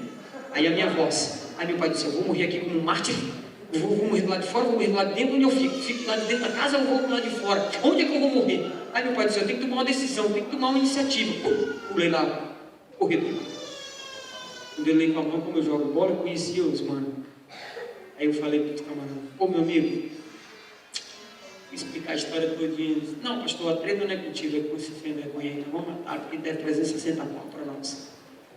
Aí a minha voz, aí meu pai disse, eu vou morrer aqui como um mártir, eu vou morrer do lado de fora, vou morrer do lado de dentro, onde eu fico? Fico do lado de dentro da casa ou vou do lado de fora? Onde é que eu vou morrer? Aí meu pai disse, eu tenho que tomar uma decisão, tenho que tomar uma iniciativa. Pulei lá, corredor. Quando eu leio com a mão, como eu jogo bola, eu conhecia os mano. Aí eu falei para os camaradas, pô meu amigo, explicar a história todinha. Não, pastor, a treta não é contigo, é com você sem vergonha ainda. Vamos matar, porque deve 360 pau para nós.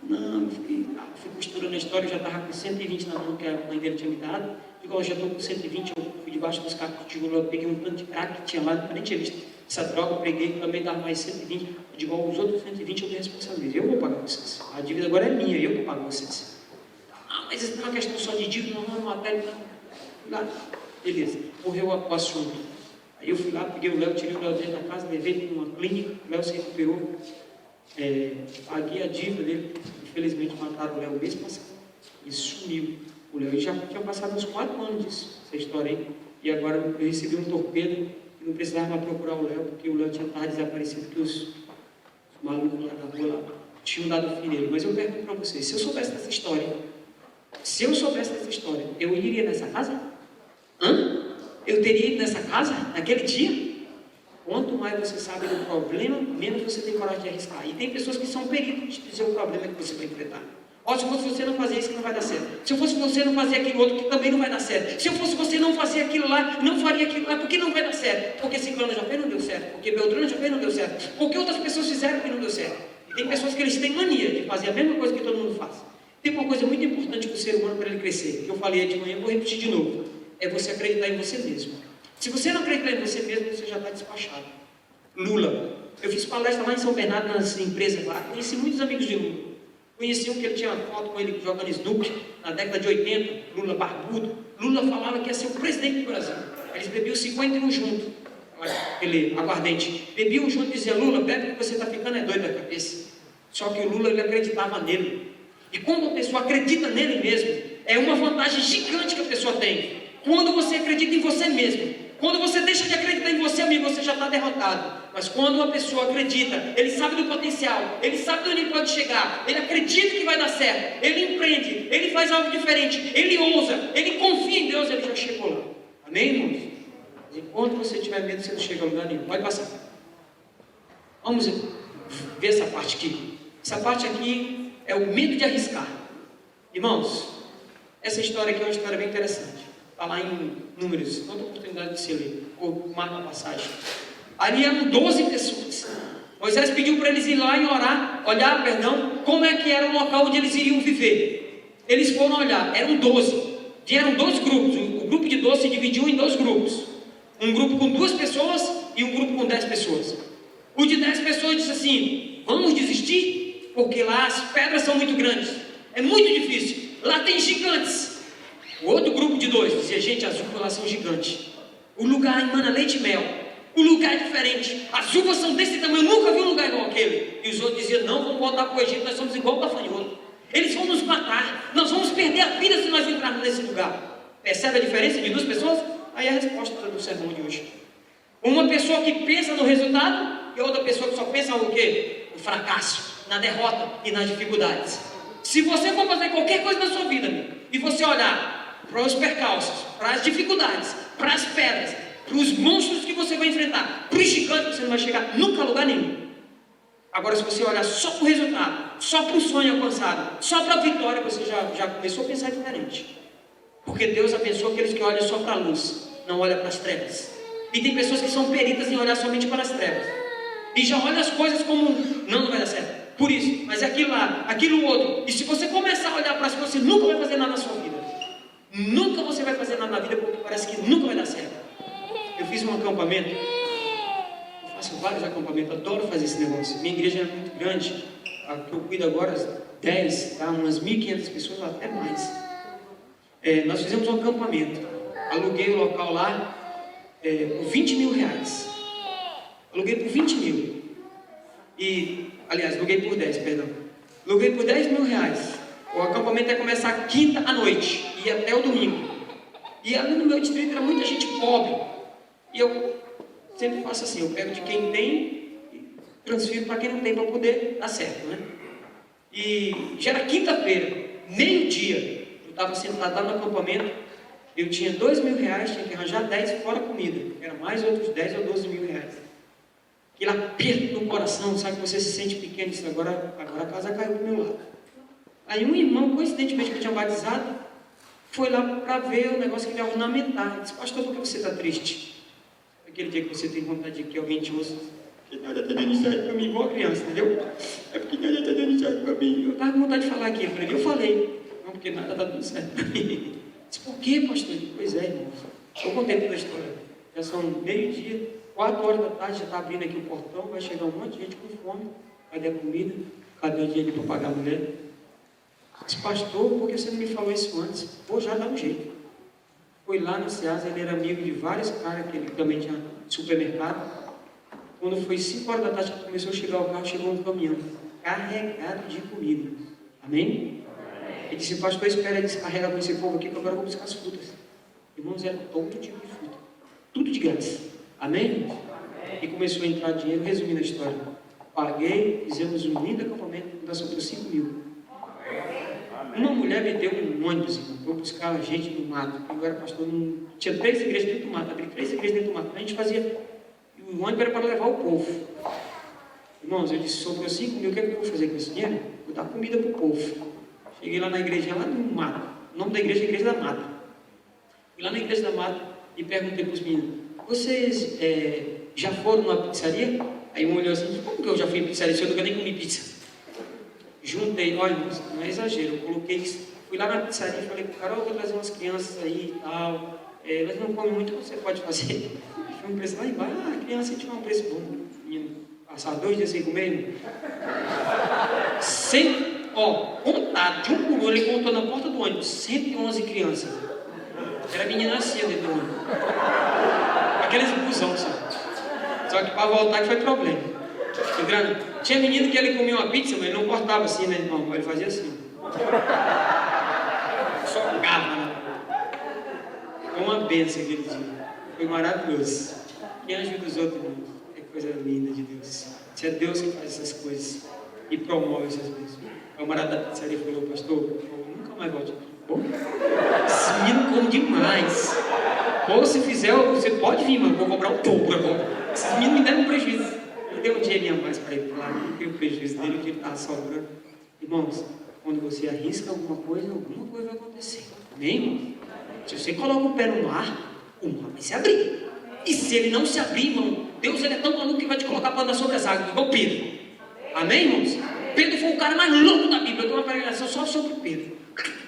Não, eu fui costurando a história, eu já estava com 120 na mão que a mãe dele tinha me dado. Digo, eu já estou com 120, eu fui debaixo dos carros de tijolo, eu peguei um tanto de crack que tinha lá, eu nem tinha visto essa droga, eu peguei, também dava mais 120. Eu digo, os outros 120 eu me responsabilizo, eu vou pagar vocês. A dívida agora é minha, eu vou pagar vocês. Ah, mas isso não é uma questão só de dívida, não, matéria, não. Lá, beleza, morreu o assunto. Aí eu fui lá, peguei o Léo, tirei o Léo dentro da casa, levei ele numa clínica, o Léo se recuperou. Paguei a dívida dele, infelizmente mataram o Léo mês passado, e sumiu o Léo, e já tinha passado uns 4 anos disso, essa história aí, e agora eu recebi um torpedo, e não precisava mais procurar o Léo, porque o Léo tinha estado desaparecido, porque os malucos lá da rua lá tinham dado fim nele. Mas eu pergunto para vocês, se eu soubesse dessa história, eu iria nessa casa? Eu teria ido nessa casa, naquele dia? Quanto mais você sabe do problema, menos você tem coragem de arriscar. E tem pessoas que são peritos de dizer o problema que você vai enfrentar. Ó, se fosse você não fazer isso que não vai dar certo. Se eu fosse você não fazer aquilo outro que também não vai dar certo. Se eu fosse você não fazer aquilo lá, não faria aquilo lá, porque não vai dar certo. Porque Ciclano já fez, não deu certo. Porque Beltrano já fez, não deu certo. Porque outras pessoas fizeram que não deu certo. E tem pessoas que eles têm mania de fazer a mesma coisa que todo mundo faz. Tem uma coisa muito importante para o ser humano para ele crescer, que eu falei de manhã, vou repetir de novo. É você acreditar em você mesmo. Se você não acreditar em você mesmo, você já está despachado. Lula. Eu fiz palestra lá em São Bernardo, nas empresas lá. Conheci muitos amigos de Lula. Conheci um que ele tinha uma foto com ele jogando snooker na década de 80, Lula barbudo. Lula falava que ia ser o presidente do Brasil. Eles bebiam 51 juntos. Aquele aguardente. Bebiam junto e diziam, Lula, bebe que você está ficando doido da cabeça. Só que o Lula, ele acreditava nele. E quando a pessoa acredita nele mesmo, é uma vantagem gigante que a pessoa tem. Quando você acredita em você mesmo. Quando você deixa de acreditar em você, amigo, você já está derrotado. Mas quando uma pessoa acredita, ele sabe do potencial, ele sabe de onde ele pode chegar, ele acredita que vai dar certo, ele empreende, ele faz algo diferente, ele ousa, ele confia em Deus, ele já chegou lá. Amém, irmãos? Enquanto você tiver medo, você não chega a lugar nenhum. Pode passar. Vamos ver essa parte aqui. Essa parte aqui é o medo de arriscar. Irmãos, essa história aqui é uma história bem interessante. Está lá em Números, outra oportunidade de se ler, ou marca a passagem. Ali eram 12 pessoas. Moisés pediu para eles ir lá e olhar, como é que era o local onde eles iriam viver. Eles foram olhar, eram 12. Vieram 2 grupos, o grupo de 12 se dividiu em 2 grupos. Um grupo com 2 pessoas e um grupo com 10 pessoas. O de 10 pessoas disse assim: vamos desistir, porque lá as pedras são muito grandes, é muito difícil, lá tem gigantes. O outro grupo de 2 dizia: gente, as uvas lá são gigantes, o lugar emana leite e mel, o lugar é diferente, as uvas são desse tamanho, eu nunca vi um lugar igual aquele. E os outros diziam: não, vamos voltar para o Egito, nós somos igual gafanhoto, eles vão nos matar, nós vamos perder a vida se nós entrarmos nesse lugar. Percebe a diferença de 2 pessoas? Aí é a resposta do sermão de hoje. Uma pessoa que pensa no resultado e outra pessoa que só pensa no quê? No fracasso, na derrota e nas dificuldades. Se você for fazer qualquer coisa na sua vida, amigo, e você olhar para os percalços, para as dificuldades, para as pedras, para os monstros que você vai enfrentar, para os gigantes, você não vai chegar nunca a lugar nenhum. Agora, se você olhar só para o resultado, só para o sonho alcançado, só para a vitória, você já começou a pensar diferente. Porque Deus abençoa aqueles que olham só para a luz, não olham para as trevas. E tem pessoas que são peritas em olhar somente para as trevas. E já olham as coisas como, não vai dar certo. Por isso, mas é aquilo lá, aquilo outro. E se você começar a olhar para as coisas, você nunca vai fazer nada na sua vida. Nunca você vai fazer nada na vida, porque parece que nunca vai dar certo. Eu fiz um acampamento. Eu faço vários acampamentos, adoro fazer esse negócio. Minha igreja é muito grande. A que eu cuido agora, 10, tá? Umas 1.500 pessoas, até mais. Nós fizemos um acampamento. Aluguei o local lá por 20 mil reais. Aluguei por 20 mil. Aluguei por 10, perdão. Aluguei por 10 mil reais. O acampamento ia começar quinta à noite e até o domingo. E ali no meu distrito era muita gente pobre. E eu sempre faço assim, eu pego de quem tem e transfiro para quem não tem, para poder dar certo, né? E já era quinta-feira, meio-dia, eu estava sentado lá no acampamento, eu tinha 2 mil reais, tinha que arranjar 10 fora comida, era mais outros 10 ou 12 mil reais. Aquele aperto no coração, sabe, que você se sente pequeno, disse, agora a casa caiu do meu lado. Aí um irmão, coincidentemente que eu tinha batizado, foi lá para ver o negócio que ele ia ornamentar. Ele disse, pastor, por que você está triste? Aquele dia que você tem vontade de que alguém te ouça, porque nada está dando certo para mim, igual a criança, entendeu? É porque nada está dando certo para mim. Eu estava com vontade de falar aquilo para ele, eu falei, não, porque nada está dando certo para mim. Disse, por que, pastor? Pois é, irmão. Eu contei toda a história. Já são meio-dia, 4 horas da tarde, já está abrindo aqui o portão, vai chegar um monte de gente com fome. Cadê a comida? Cadê o dinheiro para pagar a mulher? Disse, pastor, por que você não me falou isso antes? Pô, já dá um jeito. Foi lá no Ceasa, ele era amigo de vários caras, que ele também tinha supermercado. Quando foi 5 horas da tarde, começou a chegar o carro, chegou um caminhão carregado de comida. Amém? Ele disse, pastor, espera aí, descarrega com esse povo aqui, que agora eu vou buscar as frutas. Irmãos, era todo tipo de fruta. Tudo de grátis. Amém? E começou a entrar dinheiro, resumindo a história. Paguei, fizemos um lindo acampamento, ainda sobrou 5 mil. Uma mulher me deu um ônibus, irmão, para buscar gente no mato. Eu era pastor, tinha 3 igrejas dentro do mato, abri 3 igrejas dentro do mato. A gente fazia, e o ônibus era para levar o povo. Irmãos, eu disse, sobrou 5 mil, o que é que eu vou fazer com esse dinheiro? Vou dar comida para o povo. Cheguei lá na igreja, lá no mato. O nome da igreja é Igreja da Mata. Fui lá na Igreja da Mata e perguntei para os meninos, vocês já foram numa pizzaria? Aí um olhou assim, como que eu já fui em pizzaria se eu nunca nem comi pizza? Juntei, olha, não é exagero, eu coloquei, fui lá na pizzaria e falei, cara, eu vou trazer umas crianças aí e tal, elas não comem muito, o que você pode fazer? Foi um preço lá embaixo, a criança a gente vai um preço bom, menino, passar 2 dias sem comer, contado, de um por um, ele contou na porta do ônibus, 111 crianças, era menina assim dentro do ônibus, aqueles busão, sabe? Só que para voltar que foi problema. Tinha menino que ele comia uma pizza, mas ele não cortava assim, né, irmão? Ele fazia assim. Socava, né? Foi uma bênção aquele dia. Foi maravilhoso. Quem ajuda os outros, irmão? É coisa linda de Deus. Se é Deus que faz essas coisas e promove essas coisas. O camarada da pizzaria falou, pastor, eu nunca mais volte. Pô, esse menino come demais. Ou se fizer, você pode vir, mano. Vou cobrar um dobro agora. Esses meninos me deram um prejuízo. Eu dei um dinheirinho a mais para ir lá, não tem o prejuízo dele, o dinheiro estava sobrando. Irmãos, quando você arrisca alguma coisa vai acontecer. Amém, irmãos? Se você coloca o pé no mar vai se abrir. E se ele não se abrir, irmão, Deus ele é tão maluco que vai te colocar para andar sobre as águas, igual Pedro. Amém, irmãos? Pedro foi o cara mais louco da Bíblia. Eu tenho uma pregação só sobre Pedro.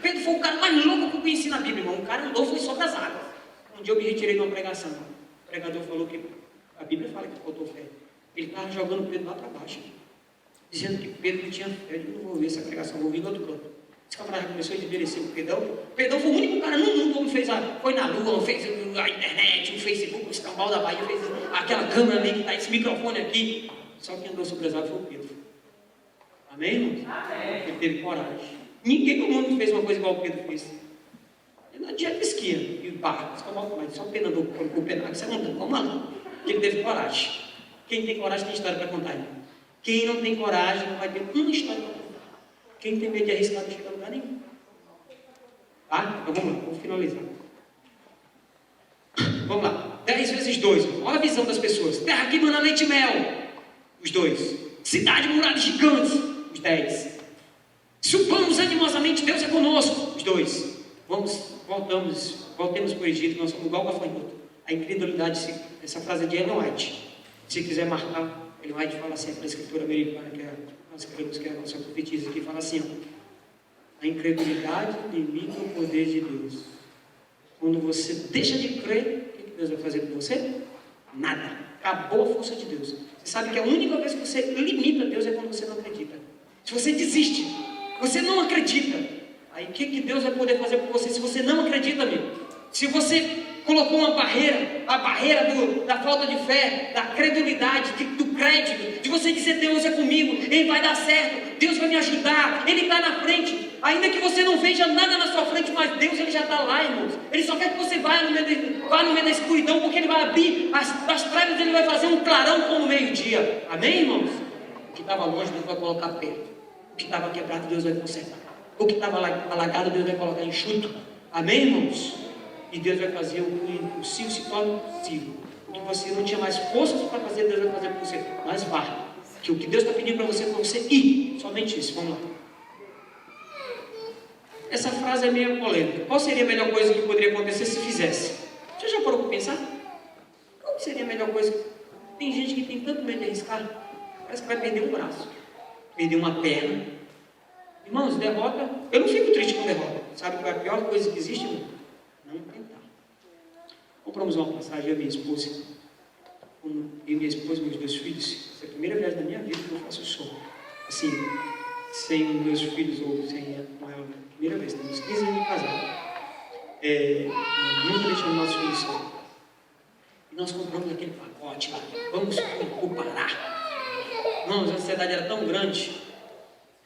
Pedro foi o cara mais louco que eu conheci na Bíblia, irmão. O cara andou, foi sobre as águas. Um dia eu me retirei de uma pregação. O pregador falou que a Bíblia fala que faltou fé. Ele estava jogando Pedro lá para baixo, dizendo que Pedro não tinha fé. Eu não vou ver essa pregação, vou vir do outro canto. Esse camarada começou a desmerecer o Pedrão. Pedrão foi o único cara no mundo que fez foi na lua, fez a internet, o Facebook, o escambau da Bahia, fez aquela câmera ali que está, esse microfone aqui. Só quem andou sobre as águas foi o Pedro. Amém, irmãos? Amém. Ele teve coragem. Ninguém no mundo fez uma coisa igual o Pedro fez. Ele não tinha pesquisa e barco, mas só o Pedro andou com o Pedro. Você não tem como não. Ele teve coragem. Quem tem coragem tem história para contar, irmão. Quem não tem coragem não vai ter uma história para contar. Quem tem medo de arriscar não chega a lugar nenhum. Tá? Então vamos lá, vamos finalizar. Vamos lá. 10 vezes 2. Olha a visão das pessoas. Terra que mana leite e mel. Os 2. Cidade muralha gigante. Os 10. Subamos animosamente, Deus é conosco. Os 2. Voltemos para o Egito, nós somos igual gafanhoto. A incredulidade, essa frase é de Ellen White. Se quiser marcar, Ellen White fala assim, para a escritura americana, que nós cremos que é a nossa profetisa, que fala assim, a incredulidade limita o poder de Deus. Quando você deixa de crer, o que Deus vai fazer com você? Nada. Acabou a força de Deus. Você sabe que a única vez que você limita Deus é quando você não acredita. Se você desiste, você não acredita, aí o que Deus vai poder fazer por você se você não acredita, amigo? Se você colocou uma barreira, a barreira da falta de fé, da credulidade, do crédito, de você dizer Deus é comigo, Ele vai dar certo, Deus vai me ajudar, Ele está na frente, ainda que você não veja nada na sua frente, mas Deus Ele já está lá, irmãos. Ele só quer que você vá no meio da escuridão, porque Ele vai abrir as trevas, Ele vai fazer um clarão como meio-dia. Amém, irmãos? O que estava longe, Deus vai colocar perto. O que estava quebrado, Deus vai consertar. O que estava alagado, Deus vai colocar enxuto. Amém, irmãos? E Deus vai fazer o impossível se torne possível. O que você não tinha mais forças para fazer, Deus vai fazer por você. Mas vá. Que o que Deus está pedindo para você é para você ir. Somente isso. Vamos lá. Essa frase é meio polêmica. Qual seria a melhor coisa que poderia acontecer se fizesse? Você já parou para pensar? Qual seria a melhor coisa? Tem gente que tem tanto medo de arriscar. Parece que vai perder um braço. Perder uma perna. Irmãos, derrota. Eu não fico triste com derrota. Sabe qual é a pior coisa que existe, irmão? Não tentar. Compramos uma passagem, eu e minha esposa. Eu e minha esposa e meus 2 filhos. Essa é a primeira viagem da minha vida que eu faço som. Assim, sem meus filhos ou sem com ela. Primeira vez, temos 15 anos de casado. Nunca deixamos nossos filhos só. E nós compramos aquele pacote lá. Vamos para o Pará. Não, a ansiedade era tão grande.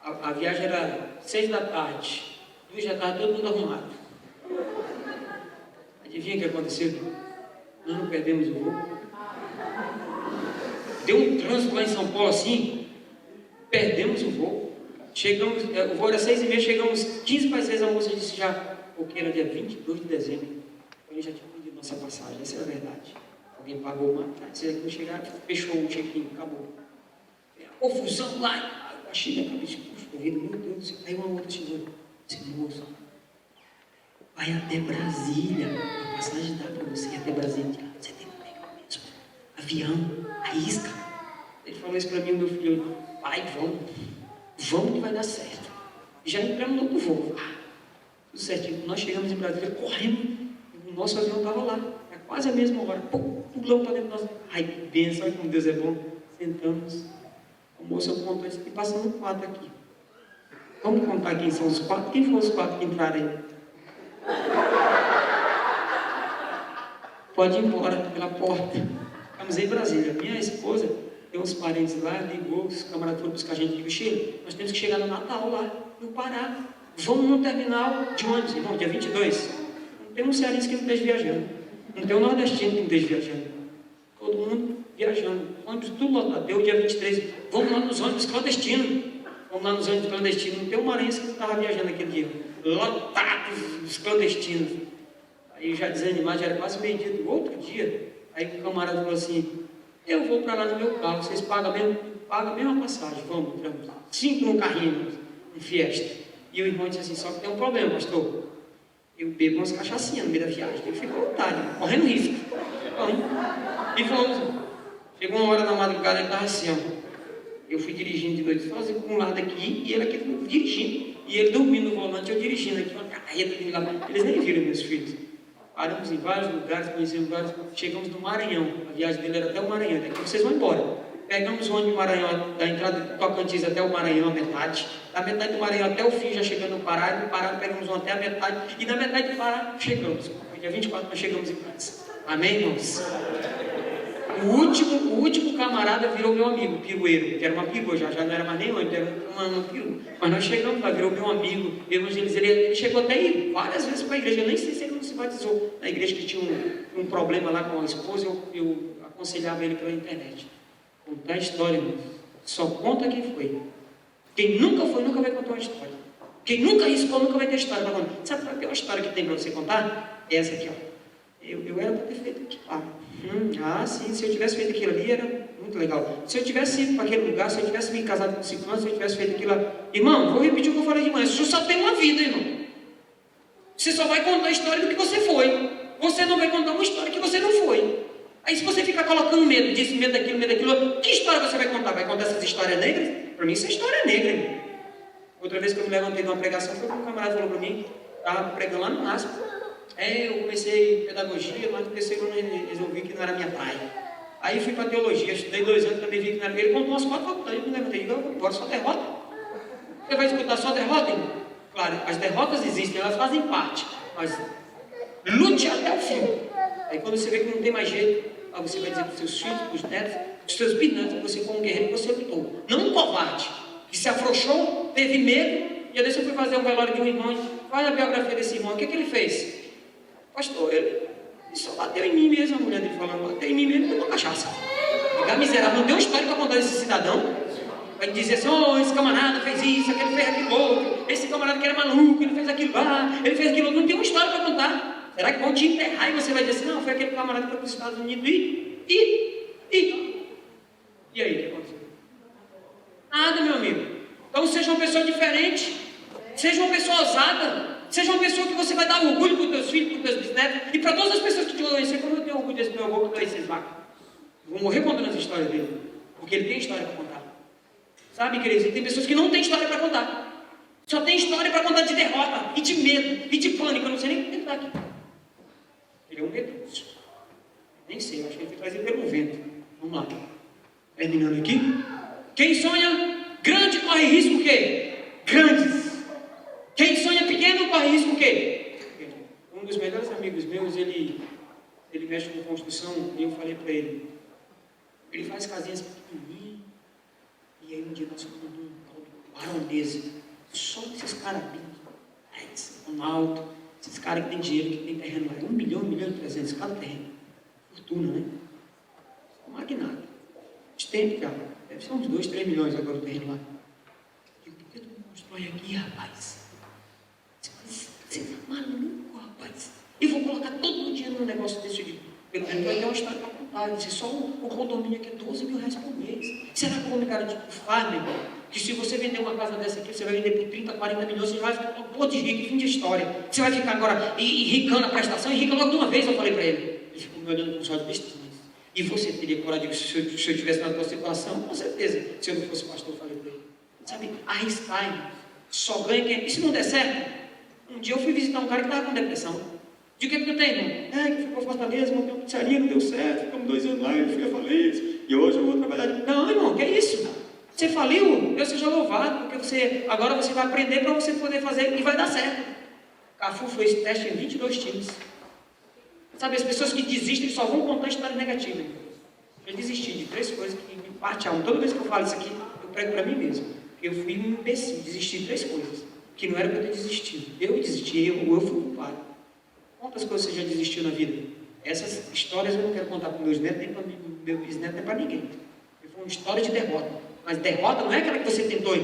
A viagem era 6 da tarde. 2 da tarde, todo mundo arrumado. Adivinha o que aconteceu? Nós não perdemos o voo. Deu um trânsito lá em São Paulo assim. Perdemos o voo. Chegamos, o voo era 6h30, chegamos 15 para as 6, a moça disse já, porque era dia 22 de dezembro. Então ele já tinha pedido nossa passagem, essa é a verdade. Alguém pagou uma, quando chegar, fechou o check-in, acabou. Confusão lá, eu achei minha cabeça, corrida, meu Deus do céu. Aí uma outra chegou, disse, moço, vai até Brasília, a passagem dá para você ir até Brasília. Você tem que pegar mesmo, avião, arrisca. Ele falou isso para mim, meu filho, pai, vamos que vai dar certo. E já entramos no outro voo, tudo certinho. Nós chegamos em Brasília, corremos, o nosso avião estava lá, era quase a mesma hora, pulamos para dentro do nosso. Ai, que bênção, olha como Deus é bom. Sentamos. A moça contou isso e passando 4 aqui. Vamos contar quem são os 4? Quem foram os 4 que entraram aí? Pode ir embora pela porta. Estamos em Brasília. Minha esposa tem uns parentes lá, ligou, os camaradas foram buscar a gente de Bicheiro. Nós temos que chegar no Natal lá, no Pará. Vamos no terminal de ônibus, irmão, dia 22. Não tem um cearense que não esteja viajando. Não tem um nordestino que não esteja viajando. Todo mundo viajando, ônibus tudo lotado. Deu dia 23, vamos lá nos ônibus clandestinos. Vamos lá nos ônibus clandestinos. Não tem um maranhense que não estava viajando aquele dia. Lotados os clandestinos. Aí já desanimado, já era quase meio-dia do outro dia. Aí o camarada falou assim, eu vou para lá no meu carro, vocês pagam a mesma passagem, vamos, 5 no carrinho, um Fiesta. E o irmão disse assim, só que tem um problema, pastor. Eu bebo umas cachaçinhas no meio da viagem. Eu fico à vontade, correndo risco. E fomos. Chegou uma hora da madrugada, ele estava assim, ó. Eu fui dirigindo de noite sozinho, com um lado aqui, e ele aqui dirigindo. E ele dormindo no volante, eu dirigindo aqui, uma carreta de lá. Eles nem viram, meus filhos. Paramos em vários lugares, conhecemos vários. Chegamos no Maranhão. A viagem dele era até o Maranhão. Daqui vocês vão embora. Pegamos o ônibus do Maranhão, da entrada de Tocantins até o Maranhão, a metade. Da metade do Maranhão até o fim, já chegando no Pará. No Pará pegamos um até a metade. E na metade do Pará, chegamos. Dia 24 nós chegamos em casa. Amém, irmãos? O último camarada virou meu amigo, pirueiro, que era uma perua, já não era mais nem ônibus, era uma perua. Mas nós chegamos lá, virou meu amigo, ele chegou até aí várias vezes para a igreja. Eu nem sei se ele não se batizou na igreja, que tinha um problema lá com a esposa. Eu aconselhava ele pela internet. Contar a história, irmão. Só conta quem foi. Quem nunca foi, nunca vai contar uma história. Quem nunca riscou, nunca vai ter história para contar. Sabe qual é a história que tem para você contar? É essa aqui, ó. Eu era para ter feito aquilo lá. Sim, se eu tivesse feito aquilo ali, era muito legal. Se eu tivesse ido para aquele lugar, se eu tivesse me casado com 5 anos, se eu tivesse feito aquilo lá. Irmão, vou repetir o que eu falei de manhã. Você só tem uma vida, irmão. Você só vai contar a história do que você foi. Você não vai contar uma história que você não foi. Aí se você ficar colocando medo disso, medo daquilo, que história você vai contar? Vai contar essas histórias negras? Para mim isso é história negra, irmão. Outra vez que eu me levantei de uma pregação, foi quando um camarada falou para mim, estava pregando lá no NASP. Eu comecei pedagogia, mas no terceiro ano resolvi que não era minha praia. Aí fui para teologia, estudei 2 anos, também vi que não era. Ele contou umas 4 faculdades, eu me levantei, eu vou embora, só derrota. Você vai escutar só derrota, irmão? Claro, as derrotas existem, elas fazem parte, mas lute até o fim. Aí quando você vê que não tem mais jeito, aí você vai dizer para os seus filhos, para os netos, para os seus bisnetos, que você foi um guerreiro, que você lutou. Não um covarde, que se afrouxou, teve medo. E aí eu fui fazer um velório de um irmão, olha a biografia desse irmão, o que ele fez? Pastor, ele só bateu em mim mesmo, a mulher dele falando, bateu em mim mesmo, tomou cachaça. Ficar miserável, não tem uma história para contar desse cidadão. Vai dizer assim, esse camarada fez isso, aquele fez aquilo outro, esse camarada que era maluco, ele fez aquilo lá, ele fez aquilo outro, não tem uma história para contar. Será que vão te enterrar e você vai dizer assim, não, foi aquele camarada que foi para os Estados Unidos e aí, o que aconteceu? Nada, meu amigo. Então seja uma pessoa diferente, seja uma pessoa ousada, seja uma pessoa que você vai dar orgulho para os teus filhos, para os teus bisnetos e para todas as pessoas que te conhecem. Como eu tenho orgulho desse meu avô que deu esses vacos. Eu vou morrer contando as histórias dele, porque ele tem história para contar. Sabe, queridos, tem pessoas que não têm história para contar. Só tem história para contar de derrota, e de medo, e de pânico. Eu não sei nem como ele está aqui. Ele é um medroso. Nem sei, eu acho que ele foi trazido pelo vento. Vamos lá. Terminando aqui. Quem sonha grande corre risco o quê? Grandes. Quem sonha pequeno corre risco o quê? Um dos melhores amigos meus, ele mexe com construção, e eu falei para ele, ele faz casinhas pequenininhas, e aí um dia nós fomos num baronesa, só esses caras bem alto, esses caras que têm dinheiro, que tem terreno lá, 1 milhão, 1 milhão e 300, cada terreno, fortuna, né? Só magnata, de tempo já, deve ser uns 2, 3 milhões agora o terreno lá. Eu digo, por que tu não constrói aqui, rapaz? Você tá maluco, rapaz? Eu vou colocar todo o dinheiro num negócio desse tipo. Pelo menos vai ter uma história para contar. Disse, só o condomínio aqui é 12 mil reais por mês. Será que eu vou me garantir por farmer? Que se você vender uma casa dessa aqui, você vai vender por 30, 40 milhões, você vai ficar um de rico, fim de história. Você vai ficar agora enricando a prestação, enrica logo de uma vez, eu falei para ele. Ele ficou me olhando com os olhos bestinhos. E você teria coragem, se eu estivesse na tua situação? Com certeza. Se eu não fosse pastor, eu falei para ele. Sabe, arriscar, irmão. Só ganha quem... E se não der certo? Um dia eu fui visitar um cara que estava com depressão. Digo, o que tu tem, irmão? Que fui para Fortaleza, montei uma pizzaria, não deu certo, ficamos 2 anos lá, eu fui a falência, e hoje eu vou trabalhar. Não, irmão, que é isso? Você faliu, Deus seja louvado, porque agora você vai aprender para você poder fazer e vai dar certo. Cafu fez teste em 22 times. Sabe, as pessoas que desistem só vão contar história negativa. Eu desisti de 3 coisas que me parte a um. Toda vez que eu falo isso aqui, eu prego para mim mesmo. Eu fui um imbecil, desisti de 3 coisas. Que não era para eu ter desistido. Eu desisti, eu fui culpado. Quantas coisas você já desistiu na vida? Essas histórias eu não quero contar para meus netos, nem para meu bisneto, nem para ninguém. Foi uma história de derrota. Mas derrota não é aquela que você tentou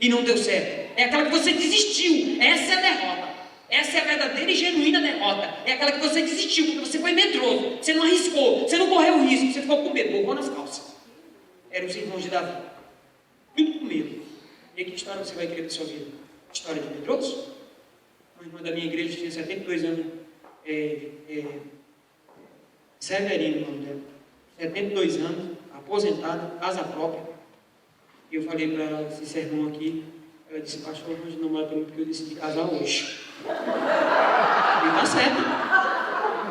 e não deu certo. É aquela que você desistiu. Essa é a derrota. Essa é a verdadeira e genuína derrota. É aquela que você desistiu, porque você foi medroso. Você não arriscou, você não correu o risco, você ficou com medo, borrou nas calças. Eram os irmãos de Davi. Muito com medo. E que história você vai querer para sua vida? História de medroso? uma irmã da minha igreja, tinha 72 anos, Severino, o nome dela, 72 anos, aposentada, casa própria. E eu falei para ela, esse sermão aqui, ela disse, pastor, hoje não vai porque eu decidi casar hoje. E tá certo.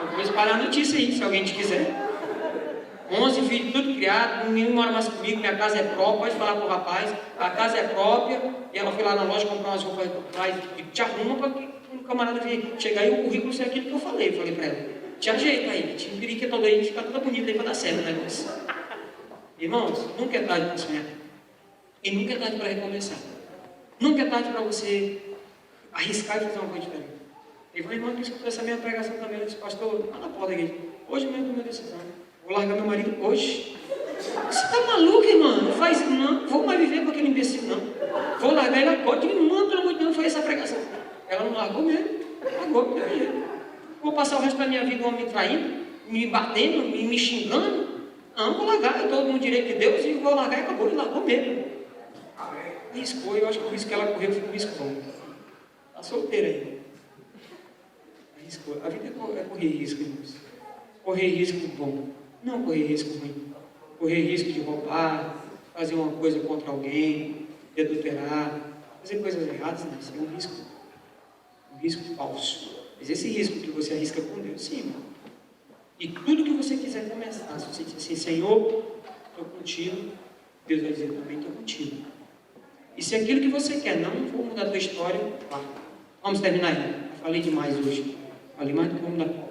Eu vou espalhar a notícia aí, se alguém te quiser. 11 filhos, tudo criado, nenhum mora mais comigo, minha casa é própria, pode falar pro rapaz, a casa é própria, e ela foi lá na loja comprar umas roupas mais, te arruma para que o camarada vir chegar e o currículo ser aquilo que eu falei para ela. Te ajeita aí, te empirica toda aí, fica toda bonita aí para dar certo o negócio. Irmãos, nunca é tarde para sonhar. E nunca é tarde para recomeçar. Nunca é tarde para você arriscar e fazer uma coisa diferente. Teve uma irmã que escutou essa minha pregação também, ela disse, pastor, lá na porta aqui, hoje mesmo tomei a decisão. Vou largar meu marido hoje. Você tá maluco, irmã? Não faz isso, não. Vou mais viver com aquele imbecil, não. Vou largar ele agora. Irmã, pelo amor de Deus, não foi essa pregação. Ela não largou mesmo. Largou, meu jeito. Vou passar o resto da minha vida um homem me traindo, me batendo, me xingando. Não, vou largar. Eu estou no direito de Deus e vou largar e acabou. E largou mesmo. Arriscou. Eu acho que o risco que ela correu foi um risco bom. Está solteira ainda. Arriscou. A vida é correr risco, irmãos. Correr risco bom. Não correr risco ruim. Correr risco de roubar, fazer uma coisa contra alguém, de adulterar, fazer coisas erradas, não. Isso é um risco. Um risco falso. Mas esse risco que você arrisca com Deus, sim, irmão. E tudo que você quiser começar, se você disser assim, Senhor, estou contigo, Deus vai dizer também, estou contigo. E se aquilo que você quer não for mudar a tua história, vá. Vamos terminar aí. Falei demais hoje. Falei mais do que vamos mudar.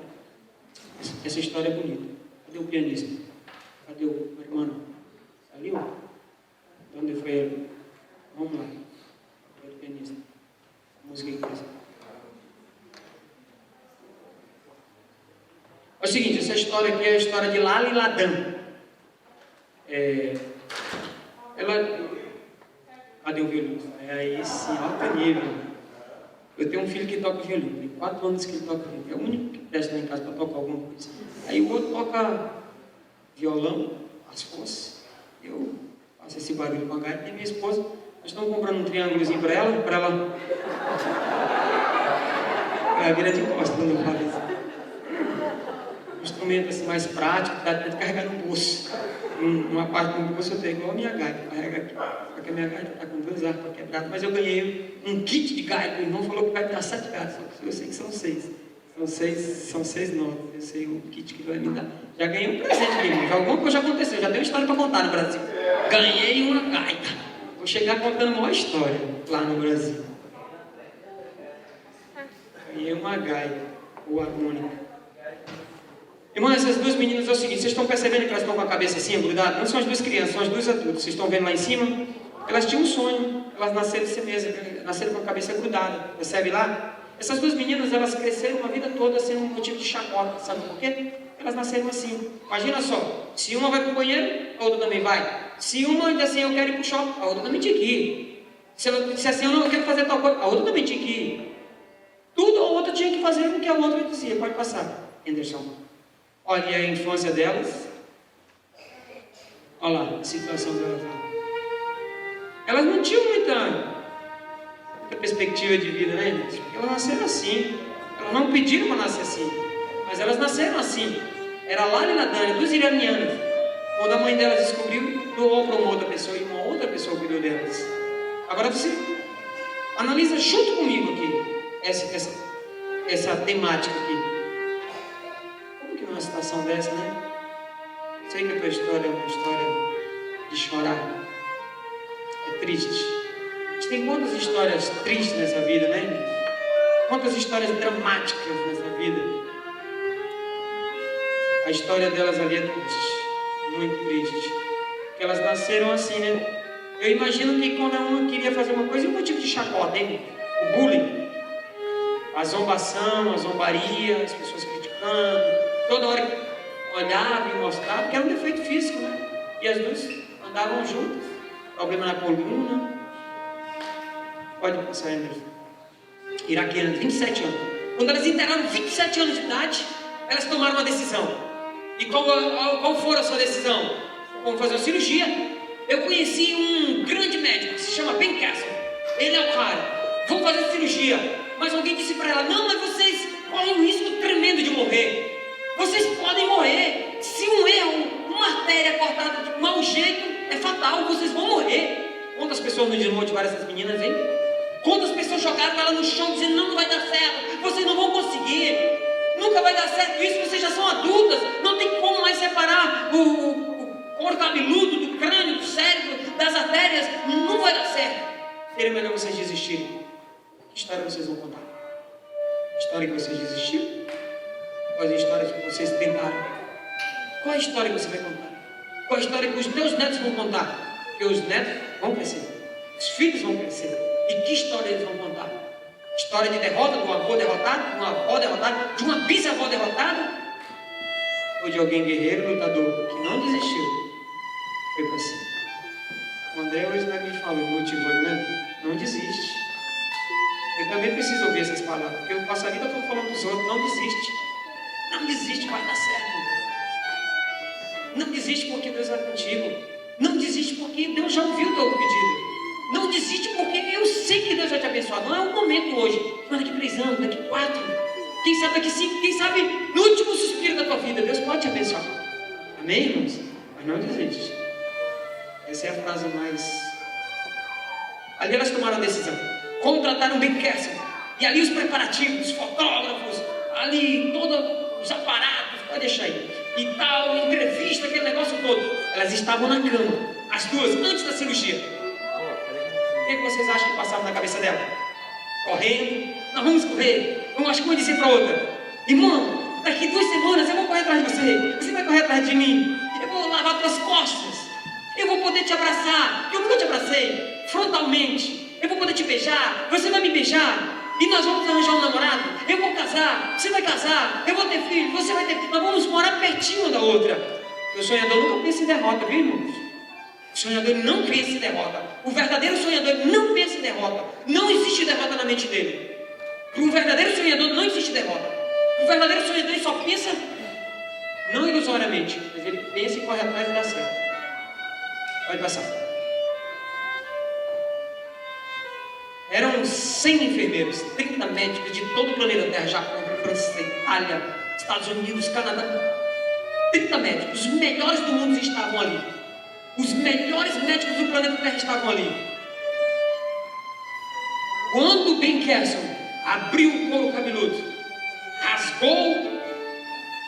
Essa história é bonita. Cadê o pianista? Cadê o irmão? Ali, ó. Onde foi ele? Vamos lá. Cadê o pianista? A música que fez. É o seguinte, essa história aqui é a história de Lala e Ladã. Cadê o violino? É esse alto nível. Eu tenho um filho que toca violino. Tem 4 anos que ele toca violino. É o único que presta lá em casa para tocar alguma coisa. Aí o outro toca violão, as forças. Eu faço esse barulho com a gaita. E minha esposa, nós estamos comprando um triângulozinho para ela. Ela vira de costa quando eu falo isso. Um instrumento assim mais prático, dá de carregar no bolso. Uma parte do bolso eu tenho igual a minha gaita. Carrega aqui. Só que a minha gaita está com 2 harpas quebradas. Mas eu ganhei um kit de gaita. O irmão falou que vai dar 7 gaitas. Eu sei que são 6. São 6 notas. Eu sei o kit que vai me dar. Já ganhei um presente aqui, irmão. Alguma coisa aconteceu. Já tem uma história para contar no Brasil. Ganhei uma gaita. Vou chegar contando uma história lá no Brasil. Ganhei uma gaita. Ou harmônica. Irmão, essas 2 meninas é o seguinte, vocês estão percebendo que elas estão com a cabeça assim, grudada? Não são as 2 crianças, são as 2 adultas. Vocês estão vendo lá em cima? Elas tinham um sonho, elas nasceram assim mesmo, nasceram com a cabeça grudada. Percebe lá? Essas 2 meninas, elas cresceram a vida toda sendo um motivo de chacota. Sabe por quê? Elas nasceram assim. Imagina só, se uma vai para o banheiro, a outra também vai. Se uma diz assim, eu quero ir para o shopping, a outra também tinha que ir. Se ela disser assim, eu quero fazer tal coisa, a outra também tinha que ir. Tudo a outra tinha que fazer o que a outra dizia. Pode passar, Anderson. Olha a infância delas. Olha lá a situação delas. Elas não tinham muita perspectiva de vida, né, gente? Elas nasceram assim. Elas não pediram para nascer assim. Mas elas nasceram assim. Era Lala e Ladã, 2 iranianas. Quando a mãe delas descobriu, doou para uma outra pessoa e uma outra pessoa cuidou delas. Agora você analisa junto comigo aqui essa temática aqui. Uma situação dessa, né? Sei que a tua história é uma história de chorar. É triste. A gente tem quantas histórias tristes nessa vida, né? Quantas histórias dramáticas nessa vida. A história delas ali é triste. Muito triste. Porque elas nasceram assim, né? Eu imagino que quando uma queria fazer uma coisa, um motivo de chacota, hein? O bullying. A zombação, a zombaria, as pessoas criticando. Toda hora olhava e mostrava, que era um defeito físico, né? E as 2 andavam juntas. Problema na coluna. Pode passar, Anderson. Iraquianas, 27 anos. Quando elas inteiraram 27 anos de idade, elas tomaram uma decisão. E qual foi a sua decisão? Vamos fazer uma cirurgia. Eu conheci um grande médico, que se chama Ben Castle. Ele é o cara. Vamos fazer cirurgia. Mas alguém disse para ela: não, mas vocês correm um risco tremendo de morrer. Vocês podem morrer. Se um erro, uma artéria cortada de mau jeito, é fatal, vocês vão morrer. Quantas pessoas não desmotivaram essas meninas, hein? Quantas pessoas jogaram ela no chão dizendo: não vai dar certo, vocês não vão conseguir, nunca vai dar certo isso, vocês já são adultas, não tem como mais separar o couro cabeludo do crânio, do cérebro, das artérias, não vai dar certo. Seria melhor vocês desistirem. Que história vocês vão contar? A história que vocês desistiram? Qual é a história que vocês tentaram? Qual é a história que você vai contar? Qual é a história que os teus netos vão contar? Porque os netos vão crescer, os filhos vão crescer. E que história eles vão contar? História de derrota, de um avô derrotado, de uma avó derrotada, de uma bisavó derrotada? Ou de alguém guerreiro, lutador, que não desistiu, foi para cima? O André hoje na me falou, motivou ele, né? Não desiste. Eu também preciso ouvir essas palavras, porque eu passo a vida toda falando dos outros: não desiste. Não desiste, vai dar certo. Não desiste porque Deus vai contigo. Não desiste porque Deus já ouviu o teu pedido. Não desiste porque eu sei que Deus vai te abençoar. Não é o momento hoje, mas daqui 3 anos, daqui 4, quem sabe daqui 5, quem sabe no último suspiro da tua vida, Deus pode te abençoar. Amém, irmãos? Mas não desiste. Essa é a frase mais... Ali elas tomaram a decisão. Contrataram o Ben Kessel. E ali os preparativos, os fotógrafos, ali todos os aparatos, pode deixar aí. E tal, entrevista, aquele negócio todo. Elas estavam na cama, as duas, antes da cirurgia. O que vocês acham que passava na cabeça dela? Correndo, nós vamos correr. Eu acho que uma disse para outra: irmão, daqui 2 semanas eu vou correr atrás de você. Você vai correr atrás de mim. Eu vou lavar tuas costas. Eu vou poder te abraçar, porque eu nunca te abracei frontalmente. Eu vou poder te beijar, você vai me beijar. E nós vamos arranjar um namorado. Eu vou casar, você vai casar. Eu vou ter filho, você vai ter filho. Nós vamos morar pertinho uma da outra. O sonhador nunca pensa em derrota, viu, irmãos? O sonhador não pensa em derrota. O verdadeiro sonhador não pensa em derrota. Não existe derrota na mente dele. Para um verdadeiro sonhador não existe derrota. O verdadeiro sonhador só pensa, não ilusoriamente, mas ele pensa e corre atrás e dá certo. Pode passar. Eram 100 enfermeiros, 30 médicos de todo o planeta Terra, Japão, França, Itália, Estados Unidos, Canadá. 30 médicos, os melhores do mundo estavam ali. Os melhores médicos do planeta Terra estavam ali. Quando Ben Kessel abriu o couro cabeludo, rasgou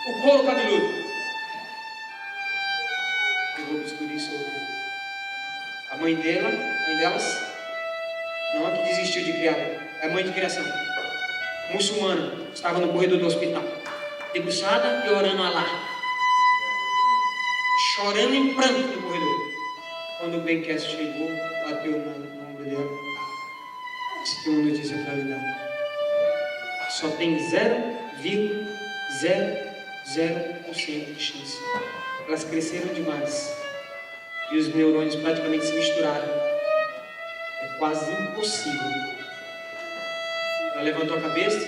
o couro cabeludo, eu vou misturar isso. A mãe delas, não a que desistiu de criar, é a mãe de criação, muçulmana, estava no corredor do hospital, debruçada e orando a Allah, chorando em pranto no corredor. Quando o Ben Kessel chegou, bateu no ombro dela, disse: tem uma notícia para lhe dar. Só tem 0,00% de chance. Elas cresceram demais e os neurônios praticamente se misturaram. É quase impossível. Ela levantou a cabeça,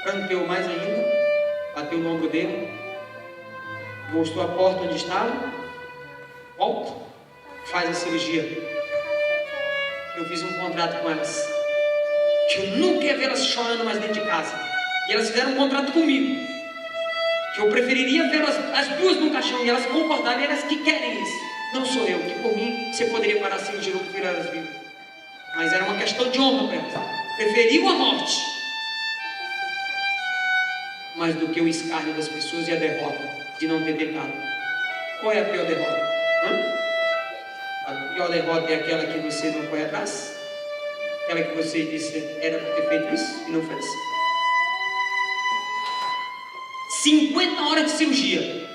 pranteou mais ainda, bateu no ombro dele, mostrou a porta onde estava. Volta, faz a cirurgia. Eu fiz um contrato com elas, que eu nunca ia vê-las chorando mais dentro de casa. E elas fizeram um contrato comigo, que eu preferiria vê-las as duas no caixão, e elas concordaram, e elas que querem isso. Não sou eu, que por mim você poderia parar a cirurgia e recuperar as vidas. Mas era uma questão de honra para elas. Preferiu a morte mais do que o escárnio das pessoas e a derrota de não ter tentado. Qual é a pior derrota? A pior derrota é aquela que você não foi atrás, aquela que você disse era para ter feito isso e não fez. 50 horas de cirurgia.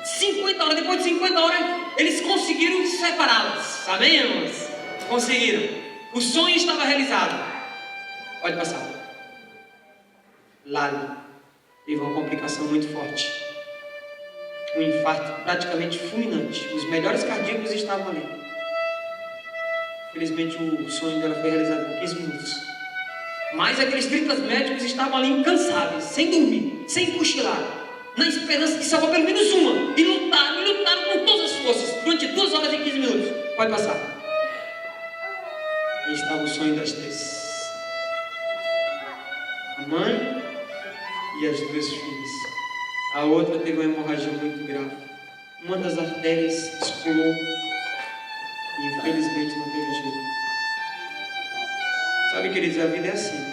50 horas, depois de 50 horas, eles conseguiram separá-las. Amém, irmãos? Conseguiram. O sonho estava realizado. Pode passar. Lali teve uma complicação muito forte. Um infarto praticamente fulminante. Os melhores cardíacos estavam ali. Felizmente o sonho dela foi realizado por 15 minutos. Mas aqueles 30 médicos estavam ali incansáveis, sem dormir, sem cochilar, na esperança de salvar pelo menos uma. E lutaram com todas as forças durante 2 horas e 15 minutos. Pode passar. Aí estava o sonho das 3. a mãe e as duas filhas. A outra teve uma hemorragia muito grave. Uma das artérias descolou e infelizmente não teve jeito. Sabe, queridos, a vida é assim.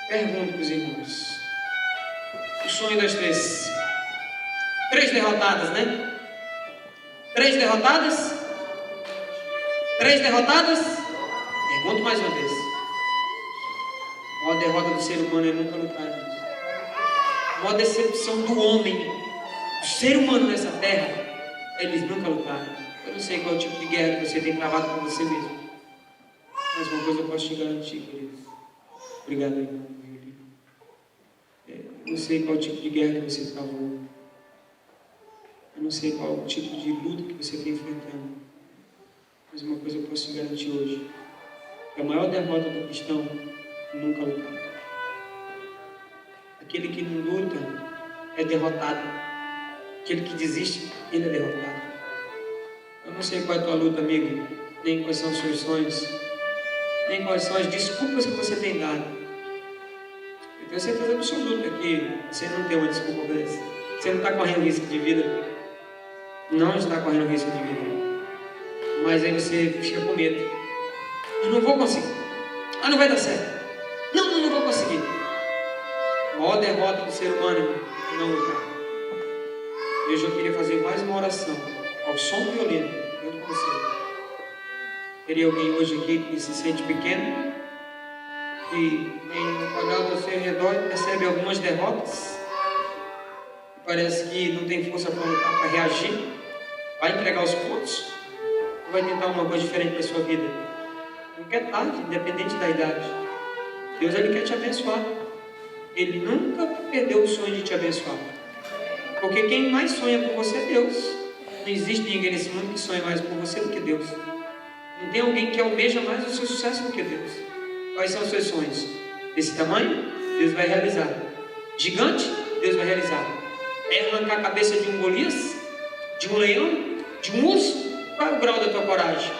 Pergunto para os irmãos. O sonho das três derrotadas, né? 3 derrotadas? 3 derrotadas? Pergunto mais uma vez. A maior derrota do ser humano é nunca lutar, gente. A maior decepção do homem, do ser humano nessa terra, é eles nunca lutaram. Eu não sei qual tipo de guerra que você tem travado com você mesmo. Mas uma coisa eu posso te garantir, querido. Obrigado, irmão. Eu não sei qual tipo de guerra que você travou. Eu não sei qual tipo de luta que você está enfrentando. Mas uma coisa eu posso te garantir hoje. Que a maior derrota do cristão é nunca lutar. Aquele que não luta é derrotado. Aquele que desiste, ele é derrotado. Eu não sei qual é a tua luta, amigo. Nem quais são os seus sonhos. Nem quais são as desculpas que você tem dado. Eu tenho certeza absoluta que você não tem uma desculpa para isso. Você não está correndo risco de vida. Não está correndo risco de vida. Mas aí você fica com medo. Eu não vou conseguir. Não vai dar certo. Não vou conseguir. A maior derrota do ser humano é não lutar. Hoje eu queria fazer mais uma oração ao som do violino, junto com você. Teria alguém hoje aqui que se sente pequeno, que em olhar ao seu redor percebe algumas derrotas, parece que não tem força para lutar, para reagir, vai entregar os pontos, ou vai tentar uma coisa diferente para a sua vida. Não quer tarde, independente da idade. Deus, Ele quer te abençoar. Ele nunca perdeu o sonho de te abençoar. Porque quem mais sonha por você é Deus. Não existe ninguém nesse mundo que sonha mais por você do que Deus. Não tem alguém que almeja mais o seu sucesso do que Deus. Quais são os seus sonhos? Desse tamanho? Deus vai realizar. Gigante? Deus vai realizar. É arrancar a cabeça de um Golias? De um leão? De um urso? Qual é o grau da tua coragem?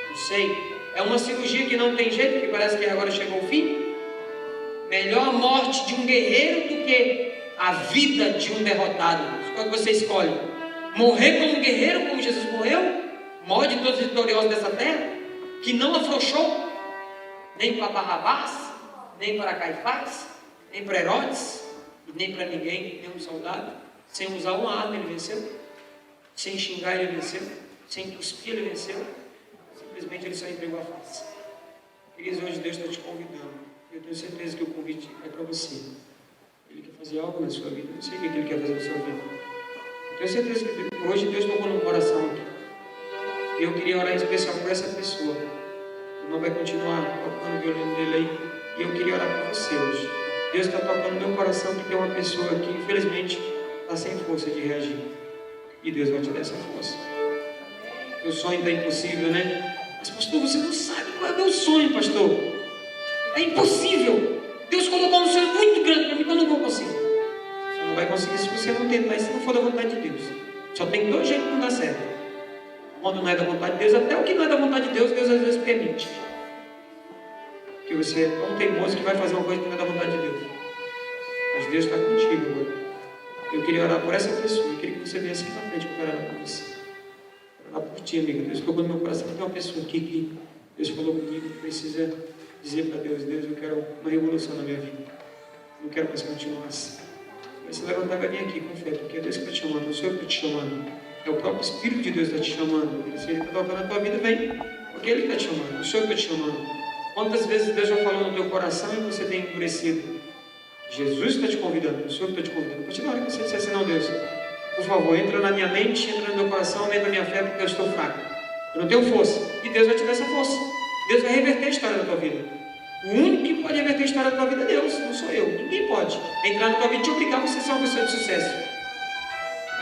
Não sei. É uma cirurgia que não tem jeito, que parece que agora chegou ao fim? Melhor a morte de um guerreiro do que a vida de um derrotado. Qual que você escolhe? Morrer como um guerreiro, como Jesus morreu? Maior de todos os vitoriosos dessa terra? Que não afrouxou? Nem para Barrabás, nem para Caifás, nem para Herodes, e nem para ninguém, nenhum soldado. Sem usar uma arma ele venceu. Sem xingar ele venceu. Sem cuspir ele venceu. Simplesmente ele só entregou a face. Queridos, hoje Deus está te convidando. Eu tenho certeza que o convite é para você. Ele quer fazer algo na sua vida. Eu não sei o que Ele quer fazer na sua vida. Eu tenho certeza que hoje Deus tocou no coração aqui. E eu queria orar em especial por essa pessoa. O irmão vai continuar tocando o violino dele aí. E eu queria orar por você hoje. Deus está tocando no meu coração que tem uma pessoa que infelizmente está sem força de reagir. E Deus vai te dar essa força. O sonho está impossível, né? Mas pastor, você não sabe qual é o meu sonho, pastor. É impossível. Deus colocou um sonho muito grande para mim que eu não vou conseguir. Você não vai conseguir se você não tentar, se não for da vontade de Deus. Só tem 2 jeitos de não dar certo. Quando não é da vontade de Deus, até o que não é da vontade de Deus, Deus às vezes permite. Porque você é tão teimoso que vai fazer uma coisa que não é da vontade de Deus. Mas Deus está contigo agora. Eu queria orar por essa pessoa. Eu queria que você viesse aqui na frente para orar por você. Orar por ti, amiga. Deus colocou no meu coração que tem uma pessoa aqui que Deus falou comigo que precisa dizer para Deus: Deus, eu quero uma revolução na minha vida. Não quero mais continuar assim. Você levantar e vir aqui com fé, porque é Deus que está te chamando, não sou eu que estou te chamando. É o próprio Espírito de Deus que está te chamando. Se Ele está tocando na tua vida, vem. Porque Ele está te chamando, não sou eu que estou te chamando. Quantas vezes Deus já falou no teu coração e você tem endurecido? Jesus está te convidando, não sou eu que estou te convidando. A partir da hora que você disser assim: não, Deus, por favor, entra na minha mente, entra no meu coração, aumenta a minha fé, porque eu estou fraco. Eu não tenho força. E Deus vai te dar essa força. Deus vai reverter a história da tua vida. O único que pode reverter a história da tua vida é Deus, não sou eu. Ninguém pode entrar na tua vida e te obrigar a você ser uma pessoa de sucesso.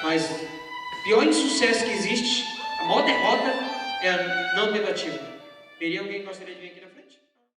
Mas o pior insucesso que existe, a maior derrota, é a não tentativa. Teria alguém que gostaria de vir aqui na frente?